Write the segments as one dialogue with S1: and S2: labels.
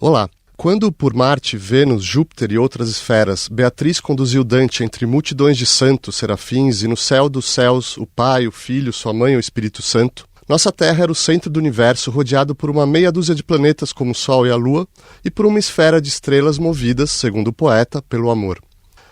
S1: Olá! Quando, por Marte, Vênus, Júpiter e outras esferas, Beatriz conduziu Dante entre multidões de santos, serafins, e no céu dos céus, o Pai, o Filho, sua Mãe e o Espírito Santo, nossa Terra era o centro do universo, rodeado por uma meia dúzia de planetas como o Sol e a Lua, e por uma esfera de estrelas movidas, segundo o poeta, pelo amor.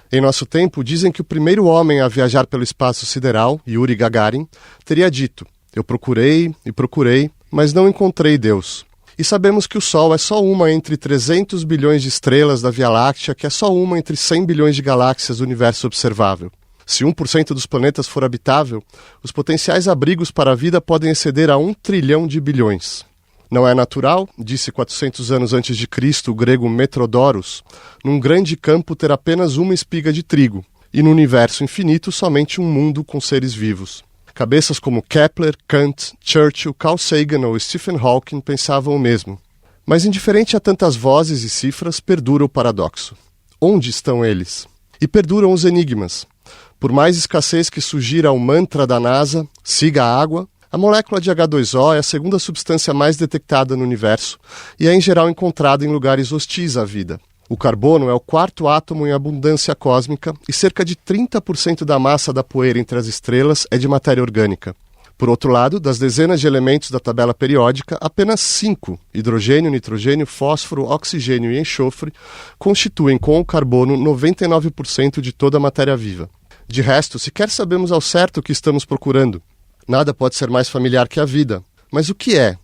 S1: Em nosso tempo, dizem que o primeiro homem a viajar pelo espaço sideral, Yuri Gagarin, teria dito: "Eu procurei e procurei, mas não encontrei Deus." E sabemos que o Sol é só uma entre 300 bilhões de estrelas da Via Láctea, que é só uma entre 100 bilhões de galáxias do universo observável. Se 1% dos planetas for habitável, os potenciais abrigos para a vida podem exceder a 1 trilhão de bilhões. Não é natural, disse 400 anos antes de Cristo o grego Metrodorus, num grande campo ter apenas uma espiga de trigo, e no universo infinito somente um mundo com seres vivos. Cabeças como Kepler, Kant, Churchill, Carl Sagan ou Stephen Hawking pensavam o mesmo. Mas indiferente a tantas vozes e cifras, perdura o paradoxo. Onde estão eles? E perduram os enigmas. Por mais escassez que sugira o mantra da NASA, siga a água, a molécula de H2O é a segunda substância mais detectada no universo e é em geral encontrada em lugares hostis à vida. O carbono é o quarto átomo em abundância cósmica e cerca de 30% da massa da poeira entre as estrelas é de matéria orgânica. Por outro lado, das dezenas de elementos da tabela periódica, apenas 5, hidrogênio, nitrogênio, fósforo, oxigênio e enxofre, constituem com o carbono 99% de toda a matéria viva. De resto, sequer sabemos ao certo o que estamos procurando. Nada pode ser mais familiar que a vida. Mas o que é?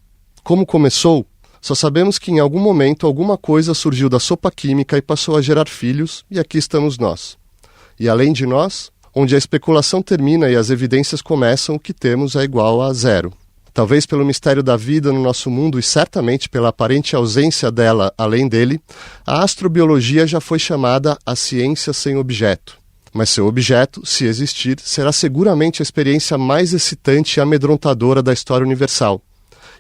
S1: Como começou? Só sabemos que em algum momento alguma coisa surgiu da sopa química e passou a gerar filhos, e aqui estamos nós. E além de nós, onde a especulação termina e as evidências começam, o que temos é igual a zero. Talvez pelo mistério da vida no nosso mundo e certamente pela aparente ausência dela além dele, a astrobiologia já foi chamada a ciência sem objeto. Mas seu objeto, se existir, será seguramente a experiência mais excitante e amedrontadora da história universal.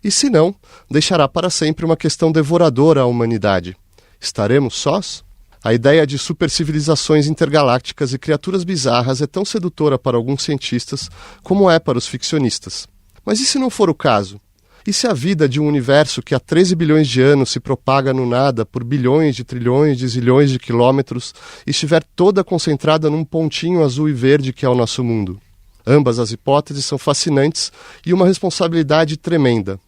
S1: E se não, deixará para sempre uma questão devoradora à humanidade. Estaremos sós? A ideia de supercivilizações intergalácticas e criaturas bizarras é tão sedutora para alguns cientistas como é para os ficcionistas. Mas e se não for o caso? E se a vida de um universo que há 13 bilhões de anos se propaga no nada por bilhões de trilhões de zilhões de quilômetros estiver toda concentrada num pontinho azul e verde que é o nosso mundo? Ambas as hipóteses são fascinantes e uma responsabilidade tremenda.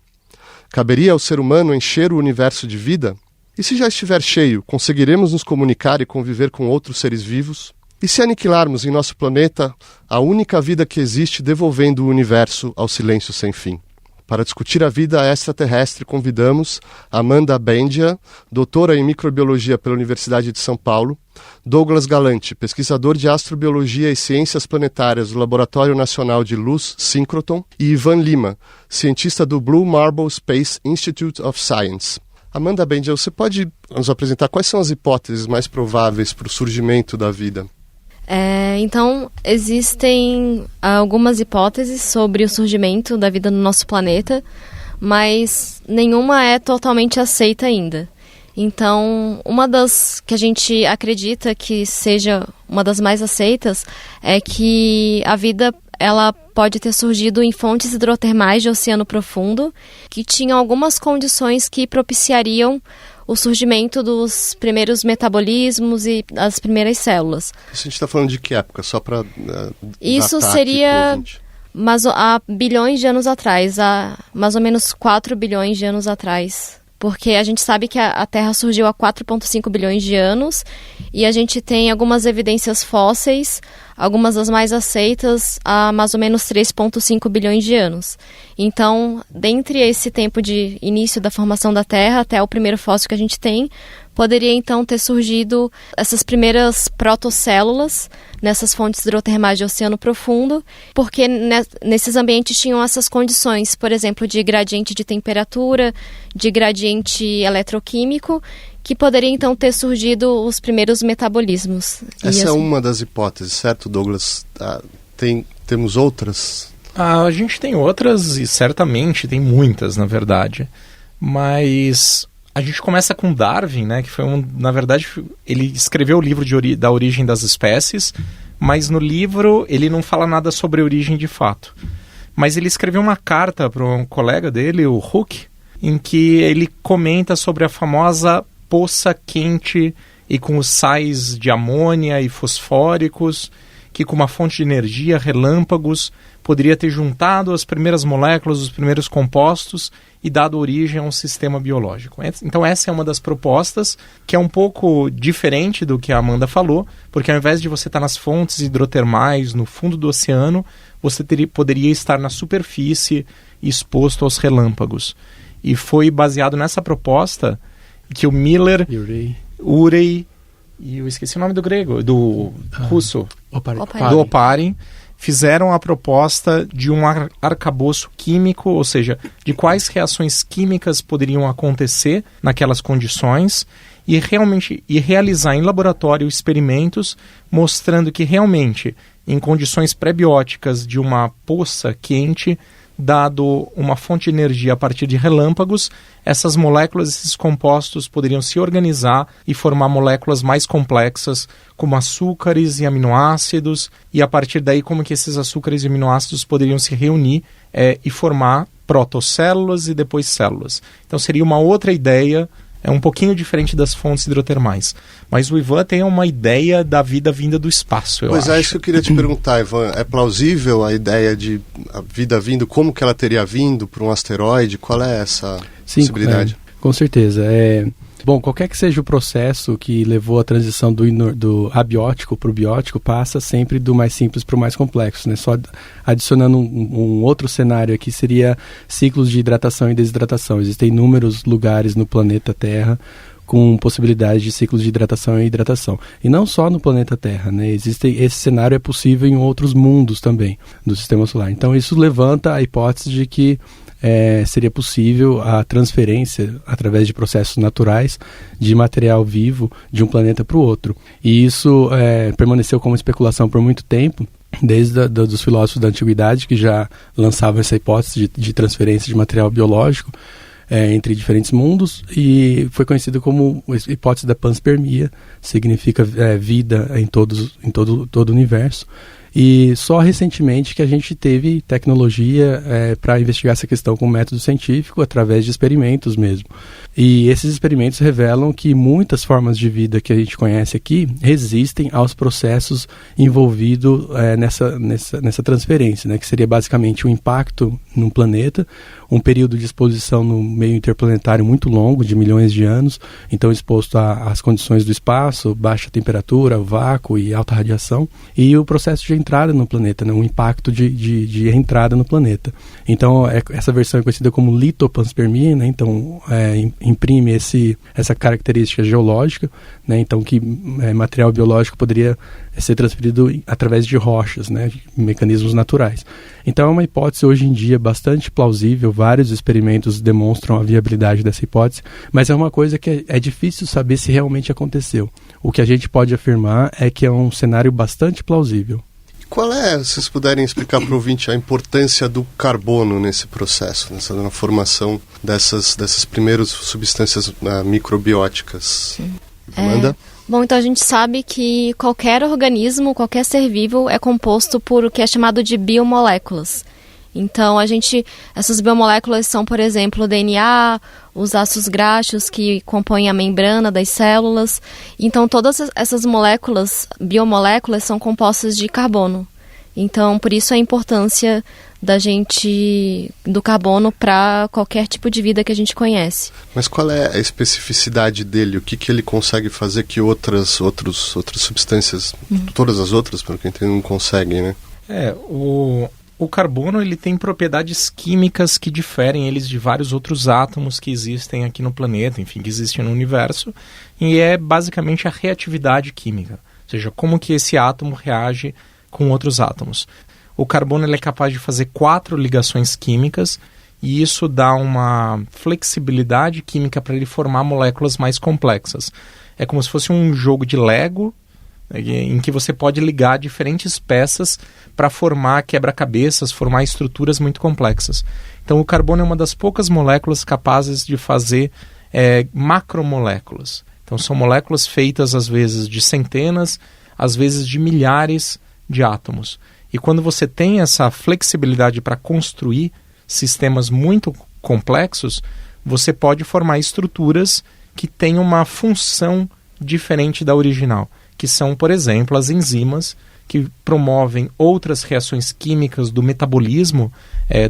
S1: Caberia ao ser humano encher o universo de vida? E se já estiver cheio, conseguiremos nos comunicar e conviver com outros seres vivos? E se aniquilarmos em nosso planeta a única vida que existe, devolvendo o universo ao silêncio sem fim? Para discutir a vida extraterrestre, convidamos Amanda Bendia, doutora em microbiologia pela Universidade de São Paulo, Douglas Galante, pesquisador de astrobiologia e ciências planetárias do Laboratório Nacional de Luz, Synchrotron, e Ivan Lima, cientista do Blue Marble Space Institute of Science. Amanda Bendia, você pode nos apresentar quais são as hipóteses mais prováveis para o surgimento da vida?
S2: Então, existem algumas hipóteses sobre o surgimento da vida no nosso planeta, mas nenhuma é totalmente aceita ainda. Então, uma das que a gente acredita que seja uma das mais aceitas é que a vida ela pode ter surgido em fontes hidrotermais de oceano profundo, que tinham algumas condições que propiciariam o surgimento dos primeiros metabolismos e das primeiras células.
S1: Isso a gente está falando de que época? Só para
S2: isso seria há bilhões de anos atrás, há mais ou menos 4 bilhões de anos atrás. Porque a gente sabe que a Terra surgiu há 4,5 bilhões de anos e a gente tem algumas evidências fósseis, algumas das mais aceitas, há mais ou menos 3,5 bilhões de anos. Então, dentre esse tempo de início da formação da Terra até o primeiro fóssil que a gente tem, poderia então ter surgido essas primeiras protocélulas nessas fontes hidrotermais de oceano profundo, porque nesses ambientes tinham essas condições, por exemplo, de gradiente de temperatura, de gradiente eletroquímico, que poderia então ter surgido os primeiros metabolismos.
S1: Essa é uma das hipóteses, certo, Douglas? Temos outras?
S3: A gente tem outras e certamente tem muitas, na verdade. Mas a gente começa com Darwin, né, que foi na verdade, ele escreveu o livro da origem das espécies, mas no livro ele não fala nada sobre a origem de fato. Mas ele escreveu uma carta para um colega dele, o Hooke, em que ele comenta sobre a famosa poça quente e com os sais de amônia e fosfóricos, que com uma fonte de energia, relâmpagos, poderia ter juntado as primeiras moléculas, os primeiros compostos e dado origem a um sistema biológico. Então essa é uma das propostas, que é um pouco diferente do que a Amanda falou, porque ao invés de você estar nas fontes hidrotermais, no fundo do oceano, você poderia estar na superfície, exposto aos relâmpagos. E foi baseado nessa proposta que o Miller, Urey, e eu esqueci o nome do grego, do russo, do Oparin, fizeram a proposta de um arcabouço químico, ou seja, de quais reações químicas poderiam acontecer naquelas condições e realizar em laboratório experimentos mostrando que realmente, em condições pré-bióticas de uma poça quente, dado uma fonte de energia a partir de relâmpagos, essas moléculas, esses compostos poderiam se organizar e formar moléculas mais complexas, como açúcares e aminoácidos, e a partir daí como que esses açúcares e aminoácidos poderiam se reunir e formar protocélulas e depois células. Então seria uma outra ideia, um pouquinho diferente das fontes hidrotermais. Mas o Ivan tem uma ideia da vida vinda do espaço, eu acho.
S1: Pois é, isso que eu queria te perguntar, Ivan. É plausível a ideia de a vida vindo, como que ela teria vindo por um asteroide? Qual é essa possibilidade?
S4: Com certeza. Bom, qualquer que seja o processo que levou a transição do abiótico para o biótico, passa sempre do mais simples para o mais complexo, né? Só adicionando um outro cenário aqui, seria ciclos de hidratação e desidratação. Existem inúmeros lugares no planeta Terra com possibilidade de ciclos de hidratação e hidratação. E não só no planeta Terra, né? Esse cenário é possível em outros mundos também do Sistema Solar. Então isso levanta a hipótese de que seria possível a transferência, através de processos naturais, de material vivo de um planeta para o outro. E isso permaneceu como especulação por muito tempo, desde dos filósofos da antiguidade, que já lançavam essa hipótese de transferência de material biológico entre diferentes mundos, e foi conhecido como a hipótese da panspermia, significa vida em todo o universo. E só recentemente que a gente teve tecnologia para investigar essa questão com método científico, através de experimentos mesmo. E esses experimentos revelam que muitas formas de vida que a gente conhece aqui resistem aos processos envolvidos nessa transferência, né? Que seria basicamente um impacto num planeta, um período de exposição no meio interplanetário muito longo, de milhões de anos, então exposto às condições do espaço, baixa temperatura, vácuo e alta radiação, e o processo de entrada no planeta, né? Um impacto de entrada no planeta. Então, essa versão é conhecida como litopanspermia, né? Então, imprime essa característica geológica, né? Então que material biológico poderia ser transferido através de rochas, né? De mecanismos naturais. Então é uma hipótese hoje em dia bastante plausível, vários experimentos demonstram a viabilidade dessa hipótese, mas é uma coisa que é difícil saber se realmente aconteceu. O que a gente pode afirmar é que é um cenário bastante plausível.
S1: Qual se vocês puderem explicar para o ouvinte a importância do carbono nesse processo, na formação dessas primeiras substâncias microbióticas? Amanda?
S2: Bom, então a gente sabe que qualquer organismo, qualquer ser vivo é composto por o que é chamado de biomoléculas. Então, essas biomoléculas são, por exemplo, o DNA, os ácidos graxos que compõem a membrana das células. Então, todas essas biomoléculas, são compostas de carbono. Então, por isso a importância do carbono para qualquer tipo de vida que a gente conhece.
S1: Mas qual é a especificidade dele? O que ele consegue fazer que outras substâncias, todas as outras, pelo que eu entendo, não conseguem, né?
S3: O carbono ele tem propriedades químicas que diferem eles de vários outros átomos que existem aqui no planeta, enfim, que existem no universo, e é basicamente a reatividade química, ou seja, como que esse átomo reage com outros átomos. O carbono ele é capaz de fazer 4 ligações químicas e isso dá uma flexibilidade química para ele formar moléculas mais complexas. É como se fosse um jogo de Lego, em que você pode ligar diferentes peças para formar quebra-cabeças, formar estruturas muito complexas. Então o carbono é uma das poucas moléculas capazes de fazer macromoléculas. Então são moléculas feitas às vezes de centenas, às vezes de milhares de átomos. E quando você tem essa flexibilidade para construir sistemas muito complexos, você pode formar estruturas que têm uma função diferente da original, que são, por exemplo, as enzimas, que promovem outras reações químicas do metabolismo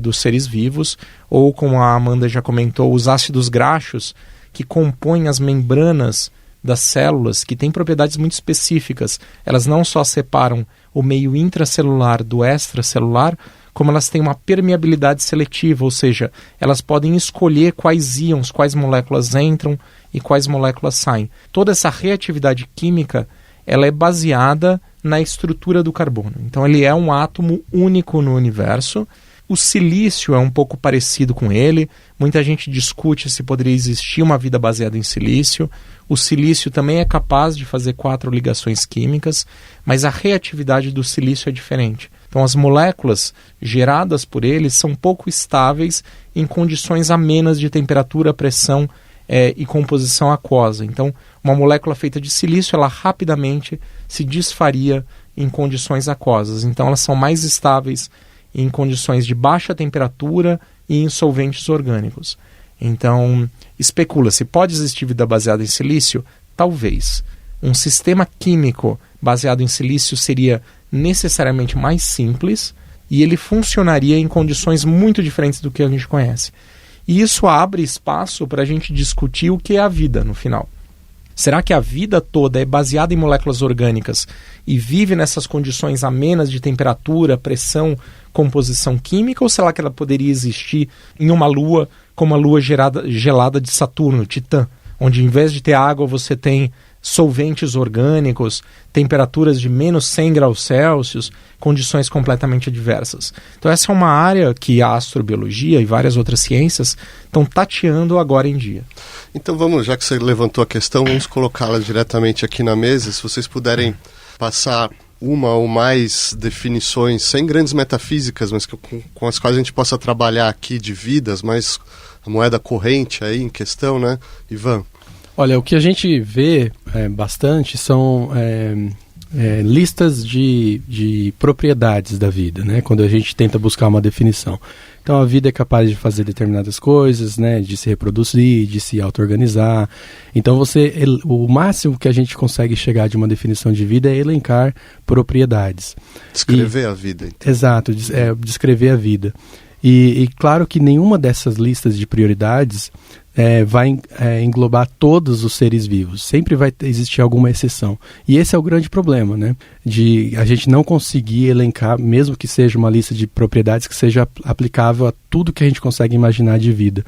S3: dos seres vivos, ou, como a Amanda já comentou, os ácidos graxos, que compõem as membranas das células, que têm propriedades muito específicas. Elas não só separam o meio intracelular do extracelular, como elas têm uma permeabilidade seletiva, ou seja, elas podem escolher quais íons, quais moléculas entram e quais moléculas saem. Toda essa reatividade química, ela é baseada na estrutura do carbono. Então ele é um átomo único no universo. O silício é um pouco parecido com ele. Muita gente discute se poderia existir uma vida baseada em silício. O silício também é capaz de fazer 4 ligações químicas, mas a reatividade do silício é diferente. Então as moléculas geradas por ele são pouco estáveis em condições amenas de temperatura, pressão e composição aquosa. Então uma molécula feita de silício, ela rapidamente se desfaria em condições aquosas. Então elas são mais estáveis em condições de baixa temperatura e em solventes orgânicos. Então, especula-se, pode existir vida baseada em silício? Talvez. Um sistema químico baseado em silício seria necessariamente mais simples e ele funcionaria em condições muito diferentes do que a gente conhece. E isso abre espaço para a gente discutir o que é a vida no final. Será que a vida toda é baseada em moléculas orgânicas e vive nessas condições amenas de temperatura, pressão, composição química, ou será que ela poderia existir em uma lua como a lua gelada de Saturno, Titã, onde em vez de ter água você tem solventes orgânicos, temperaturas de menos 100 graus Celsius, condições completamente adversas. Então essa é uma área que a astrobiologia e várias outras ciências estão tateando agora em dia.
S1: Então vamos, já que você levantou a questão, vamos colocá-la diretamente aqui na mesa. Se vocês puderem passar uma ou mais definições, sem grandes metafísicas, mas com as quais a gente possa trabalhar aqui de vidas, mas a moeda corrente aí em questão, né, Ivan?
S4: Olha, o que a gente vê bastante são listas de propriedades da vida, né? Quando a gente tenta buscar uma definição. Então, a vida é capaz de fazer determinadas coisas, né? De se reproduzir, de se auto-organizar. Então, o máximo que a gente consegue chegar de uma definição de vida é elencar propriedades.
S1: Descrever a vida. Então.
S4: Exato, descrever a vida. E claro que nenhuma dessas listas de prioridades vai englobar todos os seres vivos. Sempre vai existir alguma exceção. E esse é o grande problema, né? De a gente não conseguir elencar, mesmo que seja uma lista de propriedades que seja aplicável a tudo que a gente consegue imaginar de vida.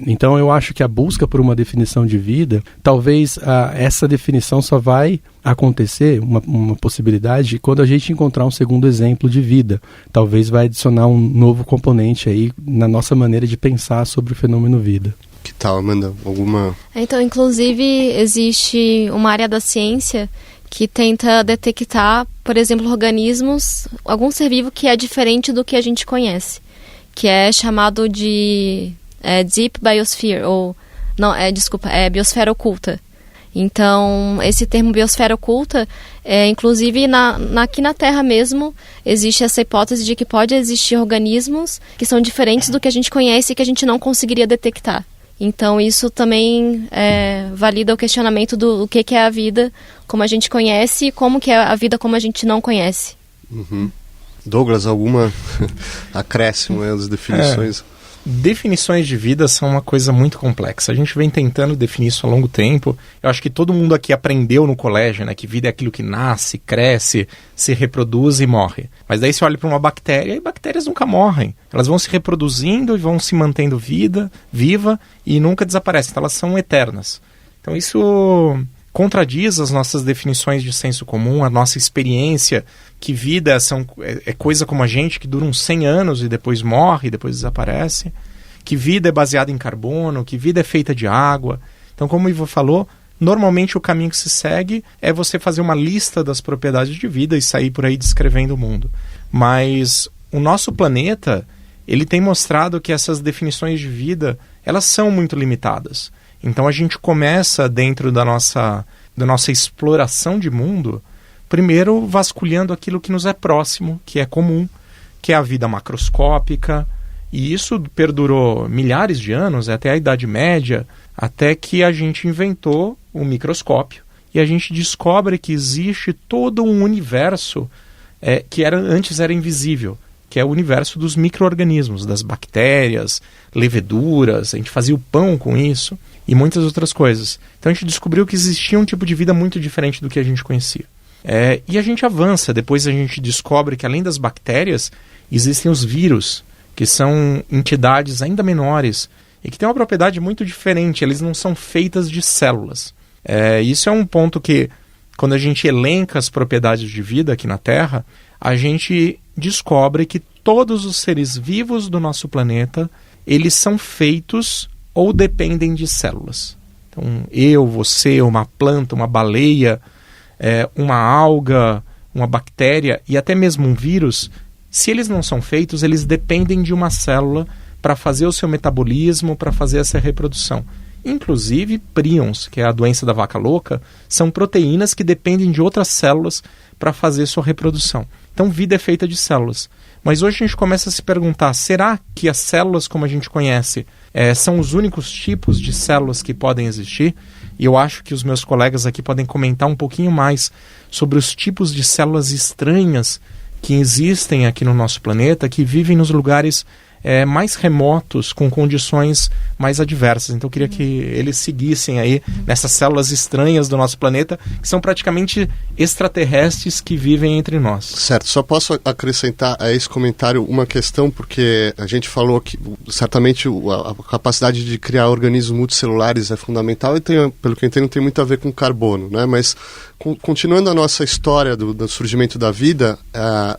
S4: Então eu acho que a busca por uma definição de vida, talvez essa definição só vai acontecer, uma possibilidade, quando a gente encontrar um segundo exemplo de vida. Talvez vai adicionar um novo componente aí na nossa maneira de pensar sobre o fenômeno vida.
S1: Que tal, Amanda? Alguma...
S2: Então, inclusive, existe uma área da ciência que tenta detectar, por exemplo, organismos, algum ser vivo que é diferente do que a gente conhece, que é chamado de Deep Biosphere, biosfera oculta. Então, esse termo biosfera oculta, inclusive aqui na Terra mesmo, existe essa hipótese de que pode existir organismos que são diferentes do que a gente conhece e que a gente não conseguiria detectar. Então, isso também valida o questionamento do que é a vida como a gente conhece e como que é a vida como a gente não conhece.
S1: Uhum. Douglas, alguma acréscimo às definições?
S3: Definições de vida são uma coisa muito complexa. A gente vem tentando definir isso há longo tempo. Eu acho que todo mundo aqui aprendeu no colégio, né, que vida é aquilo que nasce, cresce, se reproduz e morre. Mas daí você olha para uma bactéria e bactérias nunca morrem. Elas vão se reproduzindo e vão se mantendo viva e nunca desaparecem. Então elas são eternas. Então isso contradiz as nossas definições de senso comum, a nossa experiência, que vida é coisa como a gente, que dura uns 100 anos e depois morre, depois desaparece, que vida é baseada em carbono, que vida é feita de água. Então, como o Ivo falou, normalmente o caminho que se segue é você fazer uma lista das propriedades de vida e sair por aí descrevendo o mundo. Mas o nosso planeta, ele tem mostrado que essas definições de vida, elas são muito limitadas. Então a gente começa dentro da nossa exploração de mundo, primeiro vasculhando aquilo que nos é próximo, que é comum, que é a vida macroscópica, E isso perdurou milhares de anos, até a Idade Média, até que a gente inventou o microscópio e a gente descobre que existe todo um universo que antes era invisível, que é o universo dos micro-organismos, das bactérias, leveduras, a gente fazia o pão com isso e muitas outras coisas. Então a gente descobriu que existia um tipo de vida muito diferente do que a gente conhecia. E a gente avança, depois a gente descobre que além das bactérias, existem os vírus, que são entidades ainda menores e que têm uma propriedade muito diferente, eles não são feitas de células. Isso é um ponto que, quando a gente elenca as propriedades de vida aqui na Terra, a gente descobre que todos os seres vivos do nosso planeta, eles são feitos ou dependem de células. Então, eu, você, uma planta, uma baleia, uma alga, uma bactéria e até mesmo um vírus, se eles não são feitos, eles dependem de uma célula para fazer o seu metabolismo, para fazer essa reprodução. Inclusive, prions, que é a doença da vaca louca, são proteínas que dependem de outras células para fazer sua reprodução. Então, vida é feita de células. Mas hoje a gente começa a se perguntar, será que as células como a gente conhece são os únicos tipos de células que podem existir? E eu acho que os meus colegas aqui podem comentar um pouquinho mais sobre os tipos de células estranhas que existem aqui no nosso planeta, que vivem nos lugares mais remotos, com condições mais adversas. Então eu queria que eles seguissem aí nessas células estranhas do nosso planeta, que são praticamente extraterrestres que vivem entre nós.
S1: Certo, só posso acrescentar a esse comentário uma questão, porque a gente falou que certamente a capacidade de criar organismos multicelulares é fundamental e pelo que eu entendo, tem muito a ver com carbono, né? Mas continuando a nossa história do surgimento da vida,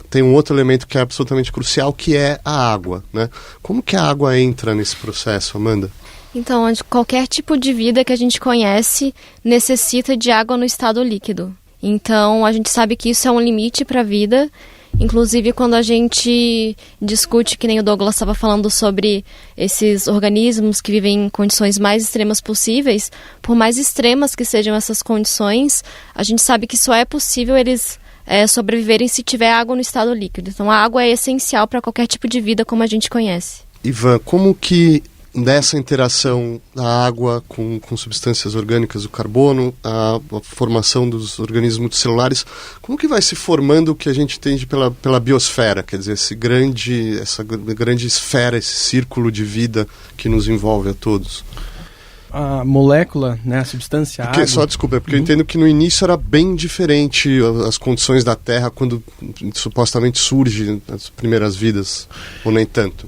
S1: tem um outro elemento que é absolutamente crucial, que é a água, né? Como que a água entra nesse processo, Amanda?
S2: Então, qualquer tipo de vida que a gente conhece necessita de água no estado líquido. Então, a gente sabe que isso é um limite para a vida. Inclusive, quando a gente discute, que nem o Douglas estava falando sobre esses organismos que vivem em condições mais extremas possíveis, por mais extremas que sejam essas condições, a gente sabe que só é possível eles sobreviverem se tiver água no estado líquido. Então, a água é essencial para qualquer tipo de vida como a gente conhece.
S1: Ivan, como que nessa interação da água com substâncias orgânicas, o carbono, a formação dos organismos multicelulares, como que vai se formando o que a gente entende pela biosfera, quer dizer, essa grande esfera, esse círculo de vida que nos envolve a todos?
S4: A molécula, né, a substância água...
S1: Só desculpa, porque eu entendo que no início era bem diferente as condições da Terra quando supostamente surgem as primeiras vidas, ou nem tanto.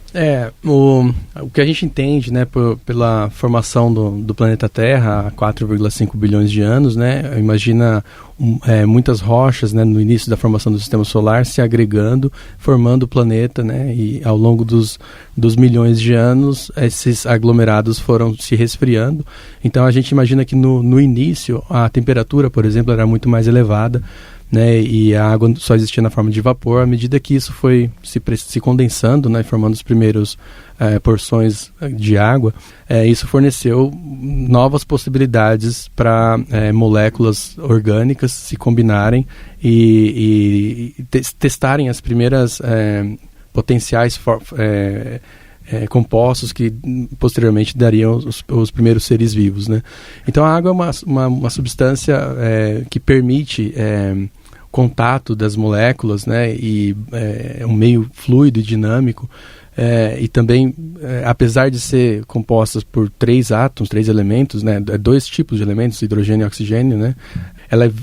S4: O que a gente entende, né, pela formação do planeta Terra há 4,5 bilhões de anos, né, imagina muitas rochas, né, no início da formação do sistema solar se agregando, formando o planeta, né, e ao longo dos milhões de anos esses aglomerados foram se resfriando. Então a gente imagina que no início a temperatura, por exemplo, era muito mais elevada, né, e a água só existia na forma de vapor. À medida que isso foi se condensando, né, formando os primeiros porções de água, isso forneceu novas possibilidades para moléculas orgânicas se combinarem e testarem as primeiras potenciais compostos que posteriormente dariam os primeiros seres vivos, né? Então a água é uma substância que permite contato das moléculas, né? E um meio fluido e dinâmico, e também, apesar de ser compostas por 3 elementos, né? 2 tipos de elementos, hidrogênio e oxigênio, né?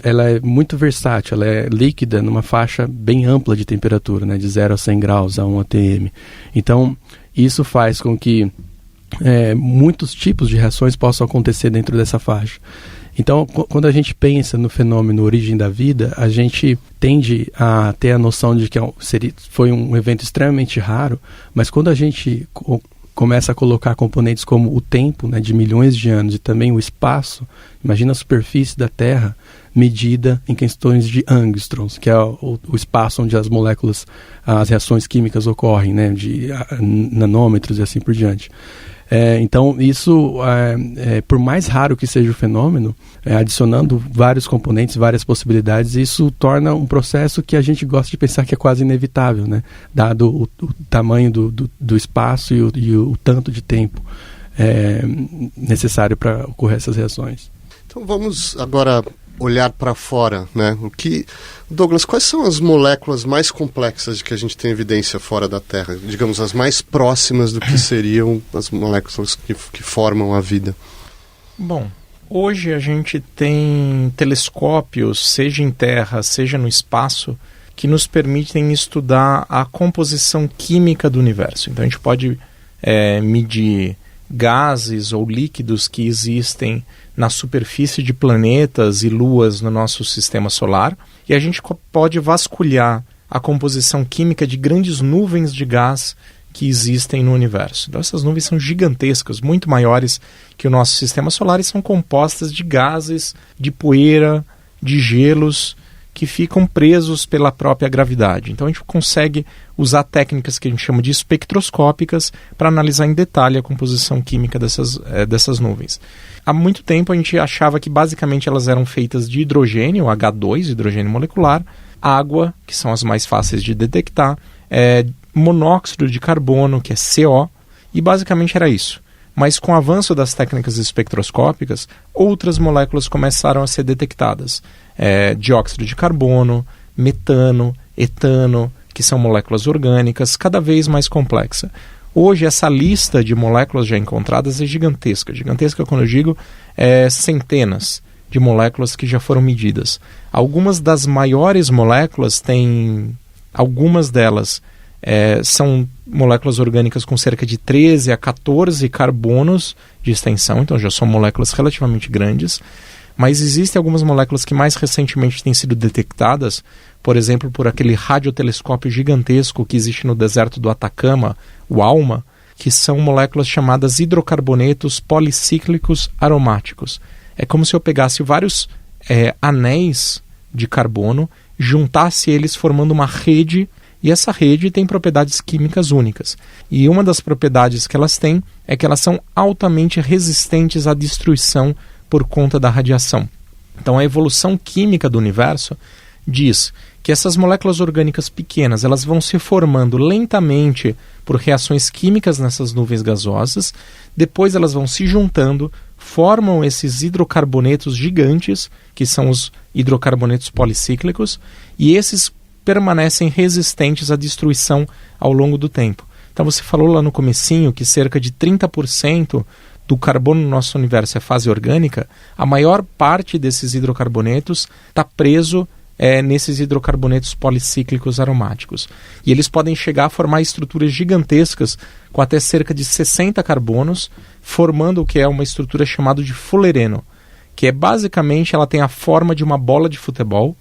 S4: Ela é muito versátil, ela é líquida numa faixa bem ampla de temperatura, né? De 0 a 100 graus, a 1 atm. Então, isso faz com que muitos tipos de reações possam acontecer dentro dessa faixa. Então, quando a gente pensa no fenômeno origem da vida, a gente tende a ter a noção de que foi um evento extremamente raro, mas quando a gente começa a colocar componentes como o tempo, né, de milhões de anos, e também o espaço, imagina a superfície da Terra medida em questões de angstroms, que é o espaço onde as moléculas, as reações químicas ocorrem, né, de nanômetros e assim por diante. Então, isso, por mais raro que seja o fenômeno, adicionando vários componentes, várias possibilidades, isso torna um processo que a gente gosta de pensar que é quase inevitável, né? Dado o tamanho do espaço e o tanto de tempo necessário para ocorrer essas reações.
S1: Então vamos agora olhar para fora, né? Douglas, quais são as moléculas mais complexas de que a gente tem evidência fora da Terra? Digamos, as mais próximas do que seriam as moléculas que formam a vida.
S3: Bom, hoje a gente tem telescópios, seja em Terra, seja no espaço, que nos permitem estudar a composição química do universo. Então a gente pode medir gases ou líquidos que existem na superfície de planetas e luas no nosso sistema solar, e a gente pode vasculhar a composição química de grandes nuvens de gás que existem no universo. Então essas nuvens são gigantescas, muito maiores que o nosso sistema solar, e são compostas de gases, de poeira, de gelos que ficam presos pela própria gravidade. Então a gente consegue usar técnicas que a gente chama de espectroscópicas para analisar em detalhe a composição química dessas nuvens. Há muito tempo a gente achava que basicamente elas eram feitas de hidrogênio, H2, hidrogênio molecular, água, que são as mais fáceis de detectar, monóxido de carbono, que é CO, e basicamente era isso. Mas com o avanço das técnicas espectroscópicas, outras moléculas começaram a ser detectadas. Dióxido de carbono, metano, etano, que são moléculas orgânicas, cada vez mais complexa. Hoje, essa lista de moléculas já encontradas é gigantesca. Gigantesca, quando eu digo, centenas de moléculas que já foram medidas. Algumas das maiores moléculas algumas delas são moléculas orgânicas com cerca de 13 a 14 carbonos de extensão, então já são moléculas relativamente grandes. Mas existem algumas moléculas que mais recentemente têm sido detectadas, por exemplo, por aquele radiotelescópio gigantesco que existe no deserto do Atacama, o ALMA, que são moléculas chamadas hidrocarbonetos policíclicos aromáticos. É como se eu pegasse vários anéis de carbono, juntasse eles formando uma rede, e essa rede tem propriedades químicas únicas. E uma das propriedades que elas têm é que elas são altamente resistentes à destruição por conta da radiação. Então a evolução química do universo diz que essas moléculas orgânicas pequenas elas vão se formando lentamente por reações químicas nessas nuvens gasosas, depois elas vão se juntando, formam esses hidrocarbonetos gigantes, que são os hidrocarbonetos policíclicos, e esses permanecem resistentes à destruição ao longo do tempo. Então você falou lá no comecinho que cerca de 30% do carbono no nosso universo é fase orgânica. A maior parte desses hidrocarbonetos está preso nesses hidrocarbonetos policíclicos aromáticos. E eles podem chegar a formar estruturas gigantescas com até cerca de 60 carbonos, formando o que é uma estrutura chamada de fullereno, que basicamente ela tem a forma de uma bola de futebol.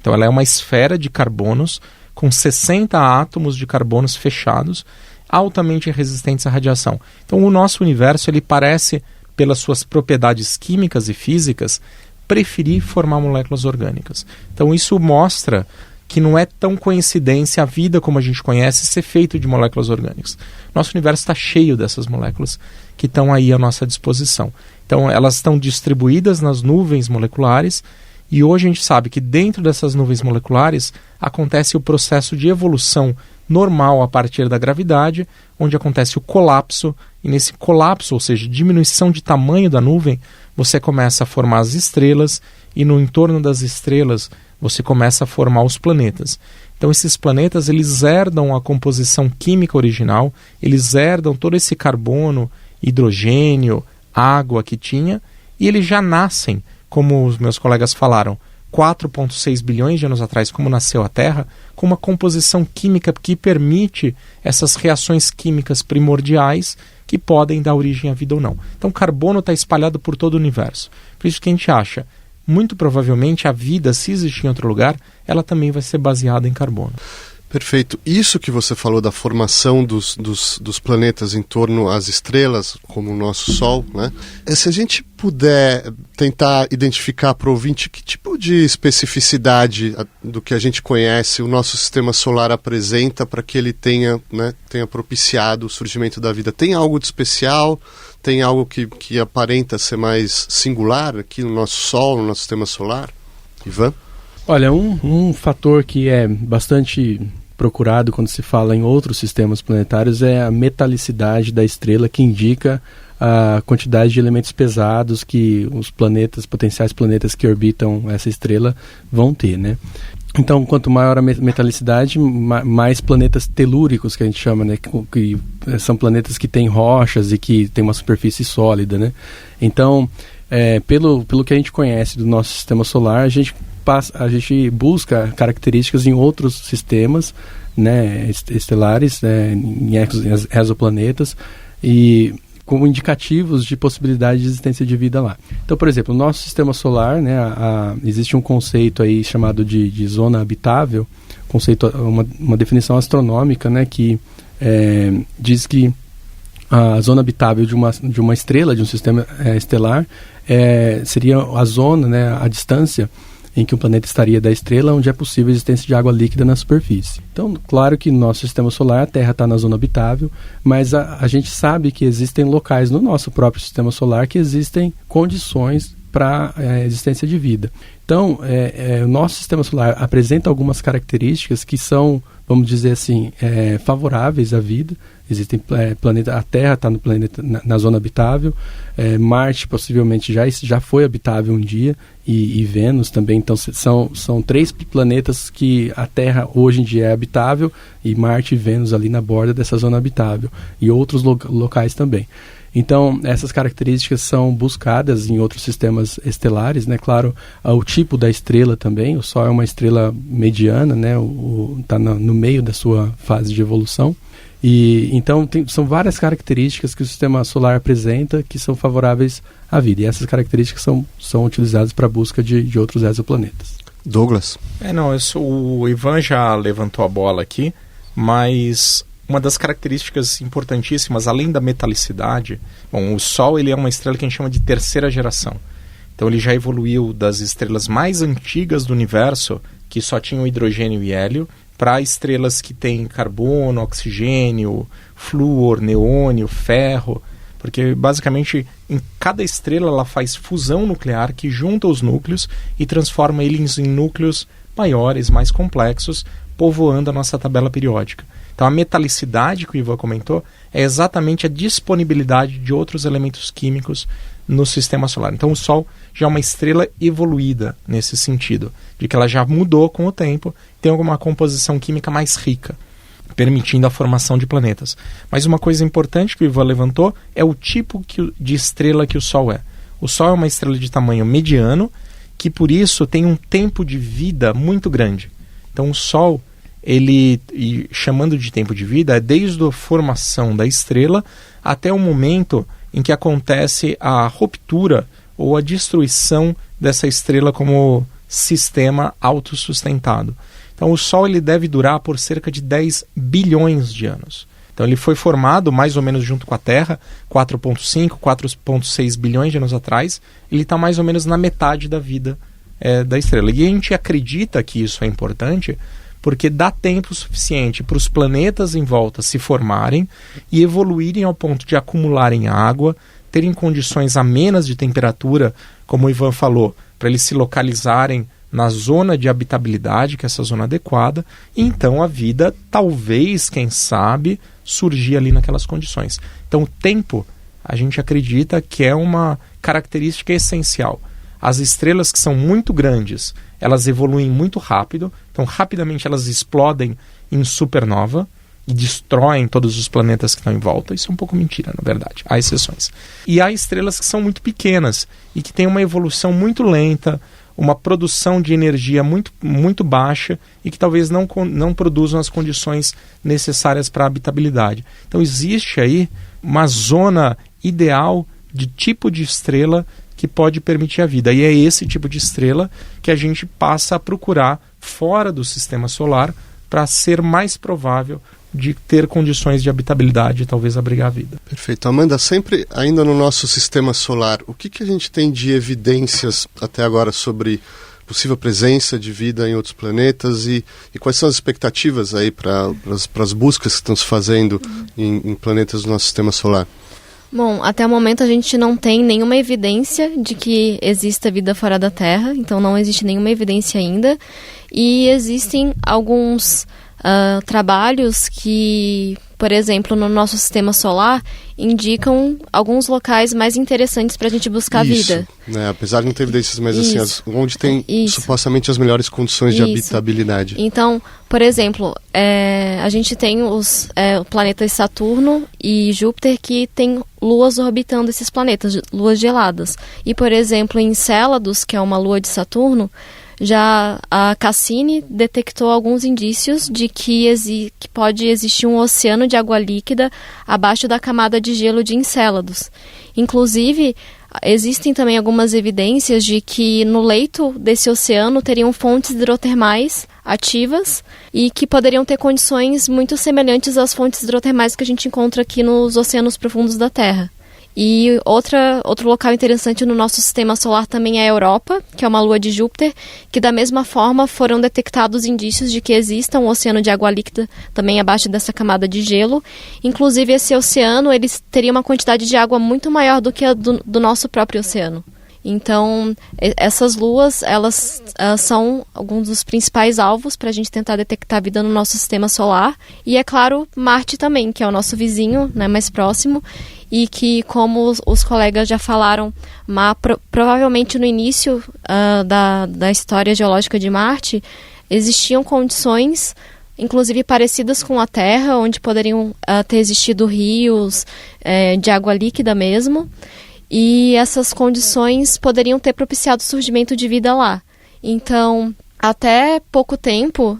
S3: Então ela é uma esfera de carbonos com 60 átomos de carbonos fechados, altamente resistentes à radiação. Então o nosso universo ele parece, pelas suas propriedades químicas e físicas, preferir formar moléculas orgânicas. Então isso mostra que não é tão coincidência a vida como a gente conhece ser feito de moléculas orgânicas. Nosso universo está cheio dessas moléculas que estão aí à nossa disposição. Então elas estão distribuídas nas nuvens moleculares, e hoje a gente sabe que dentro dessas nuvens moleculares acontece o processo de evolução normal a partir da gravidade, onde acontece o colapso, e nesse colapso, ou seja, diminuição de tamanho da nuvem, você começa a formar as estrelas, e no entorno das estrelas você começa a formar os planetas. Então esses planetas eles herdam a composição química original, eles herdam todo esse carbono, hidrogênio, água que tinha, e eles já nascem, como os meus colegas falaram, 4,6 bilhões de anos atrás, como nasceu a Terra, com uma composição química que permite essas reações químicas primordiais que podem dar origem à vida ou não. Então o carbono está espalhado por todo o universo. Por isso que a gente acha, muito provavelmente a vida, se existir em outro lugar, ela também vai ser baseada em carbono.
S1: Perfeito. Isso que você falou da formação dos planetas em torno às estrelas, como o nosso Sol, né? Se a gente puder tentar identificar para o ouvinte que tipo de especificidade do que a gente conhece o nosso sistema solar apresenta para que ele tenha propiciado o surgimento da vida. Tem algo de especial? Tem algo que aparenta ser mais singular aqui no nosso Sol, no nosso sistema solar? Ivan?
S4: Olha, um fator que é bastante procurado quando se fala em outros sistemas planetários é a metalicidade da estrela, que indica a quantidade de elementos pesados que os planetas, potenciais planetas que orbitam essa estrela vão ter, né? Então, quanto maior a metalicidade, mais planetas telúricos, que a gente chama, né? Que são planetas que têm rochas e que têm uma superfície sólida, né? Então, pelo que a gente conhece do nosso sistema solar, a gente busca características em outros sistemas, né, estelares, em exoplanetas, e como indicativos de possibilidade de existência de vida lá. Então, por exemplo, o nosso sistema solar, né, existe um conceito aí chamado de zona habitável, uma definição astronômica, né, que diz que a zona habitável de uma estrela, de um sistema estelar, seria a zona, né, a distância em que o planeta estaria da estrela, onde é possível a existência de água líquida na superfície. Então, claro que no nosso sistema solar a Terra está na zona habitável, mas a gente sabe que existem locais no nosso próprio sistema solar que existem condições para a existência de vida. Então, o nosso sistema solar apresenta algumas características que são, vamos dizer assim, favoráveis à vida. Existem a Terra está no planeta na zona habitável, Marte possivelmente já foi habitável um dia, e Vênus também. Então são 3 planetas que a Terra hoje em dia é habitável, e Marte e Vênus ali na borda dessa zona habitável, e outros locais também. Então, essas características são buscadas em outros sistemas estelares, né? Claro, o tipo da estrela também. O Sol é uma estrela mediana, né? Está no meio da sua fase de evolução. E então são várias características que o sistema solar apresenta que são favoráveis à vida. E essas características são utilizadas para a busca de outros exoplanetas.
S1: Douglas?
S3: O Ivan já levantou a bola aqui, mas uma das características importantíssimas, além da metalicidade, o Sol ele é uma estrela que a gente chama de terceira geração. Então ele já evoluiu das estrelas mais antigas do universo, que só tinham hidrogênio e hélio, para estrelas que têm carbono, oxigênio, flúor, neônio, ferro, porque basicamente em cada estrela ela faz fusão nuclear que junta os núcleos e transforma eles em núcleos maiores, mais complexos, povoando a nossa tabela periódica. Então a metalicidade que o Ivan comentou é exatamente a disponibilidade de outros elementos químicos no sistema solar. Então o Sol já é uma estrela evoluída nesse sentido, de que ela já mudou com o tempo, tem alguma composição química mais rica, permitindo a formação de planetas. Mas uma coisa importante que o Ivan levantou é o tipo de estrela que o Sol é. O Sol é uma estrela de tamanho mediano, que por isso tem um tempo de vida muito grande. Então o Sol, chamando de tempo de vida, é desde a formação da estrela até o momento em que acontece a ruptura ou a destruição dessa estrela como sistema autossustentado. Então o Sol ele deve durar por cerca de 10 bilhões de anos. Então ele foi formado mais ou menos junto com a Terra, 4,5, 4,6 bilhões de anos atrás. Ele está mais ou menos na metade da vida da estrela. E a gente acredita que isso é importante porque dá tempo suficiente para os planetas em volta se formarem e evoluírem ao ponto de acumularem água, terem condições amenas de temperatura, como o Ivan falou, para eles se localizarem na zona de habitabilidade, que é essa zona adequada, e então a vida, talvez, quem sabe, surgir ali naquelas condições. Então o tempo, a gente acredita que é uma característica essencial. As estrelas que são muito grandes, elas evoluem muito rápido, então rapidamente elas explodem em supernova e destroem todos os planetas que estão em volta. Isso é um pouco mentira, na verdade, há exceções. E há estrelas que são muito pequenas e que têm uma evolução muito lenta, uma produção de energia muito, muito baixa e que talvez não produzam as condições necessárias para a habitabilidade. Então existe aí uma zona ideal de tipo de estrela que pode permitir a vida. E é esse tipo de estrela que a gente passa a procurar fora do sistema solar para ser mais provável de ter condições de habitabilidade e talvez abrigar a vida.
S1: Perfeito. Amanda, sempre ainda no nosso sistema solar, o que a gente tem de evidências até agora sobre possível presença de vida em outros planetas e quais são as expectativas aí para as buscas que estão se fazendo em planetas do nosso sistema solar?
S2: Bom, até o momento a gente não tem nenhuma evidência de que exista vida fora da Terra, então não existe nenhuma evidência ainda. E existem alguns trabalhos que, por exemplo, no nosso sistema solar, indicam alguns locais mais interessantes para a gente buscar vida.
S1: Né? Apesar de não ter evidências, mas assim, onde tem supostamente as melhores condições de habitabilidade.
S2: Então, por exemplo, a gente tem os planetas Saturno e Júpiter que tem luas orbitando esses planetas, luas geladas. E, por exemplo, em Encélados, que é uma lua de Saturno, já a Cassini detectou alguns indícios de que pode existir um oceano de água líquida abaixo da camada de gelo de Encélados. Inclusive, existem também algumas evidências de que no leito desse oceano teriam fontes hidrotermais ativas e que poderiam ter condições muito semelhantes às fontes hidrotermais que a gente encontra aqui nos oceanos profundos da Terra. E outro local interessante no nosso sistema solar também é a Europa, que é uma lua de Júpiter, que da mesma forma foram detectados indícios de que exista um oceano de água líquida também abaixo dessa camada de gelo. Inclusive esse oceano ele teria uma quantidade de água muito maior do que a do nosso próprio oceano. Então, essas luas, elas são alguns dos principais alvos para a gente tentar detectar vida no nosso sistema solar. E, é claro, Marte também, que é o nosso vizinho, né, mais próximo, e que, como os colegas já falaram, provavelmente no início da história geológica de Marte, existiam condições, inclusive parecidas com a Terra, onde poderiam ter existido rios de água líquida mesmo. E essas condições poderiam ter propiciado o surgimento de vida lá. Então, até pouco tempo,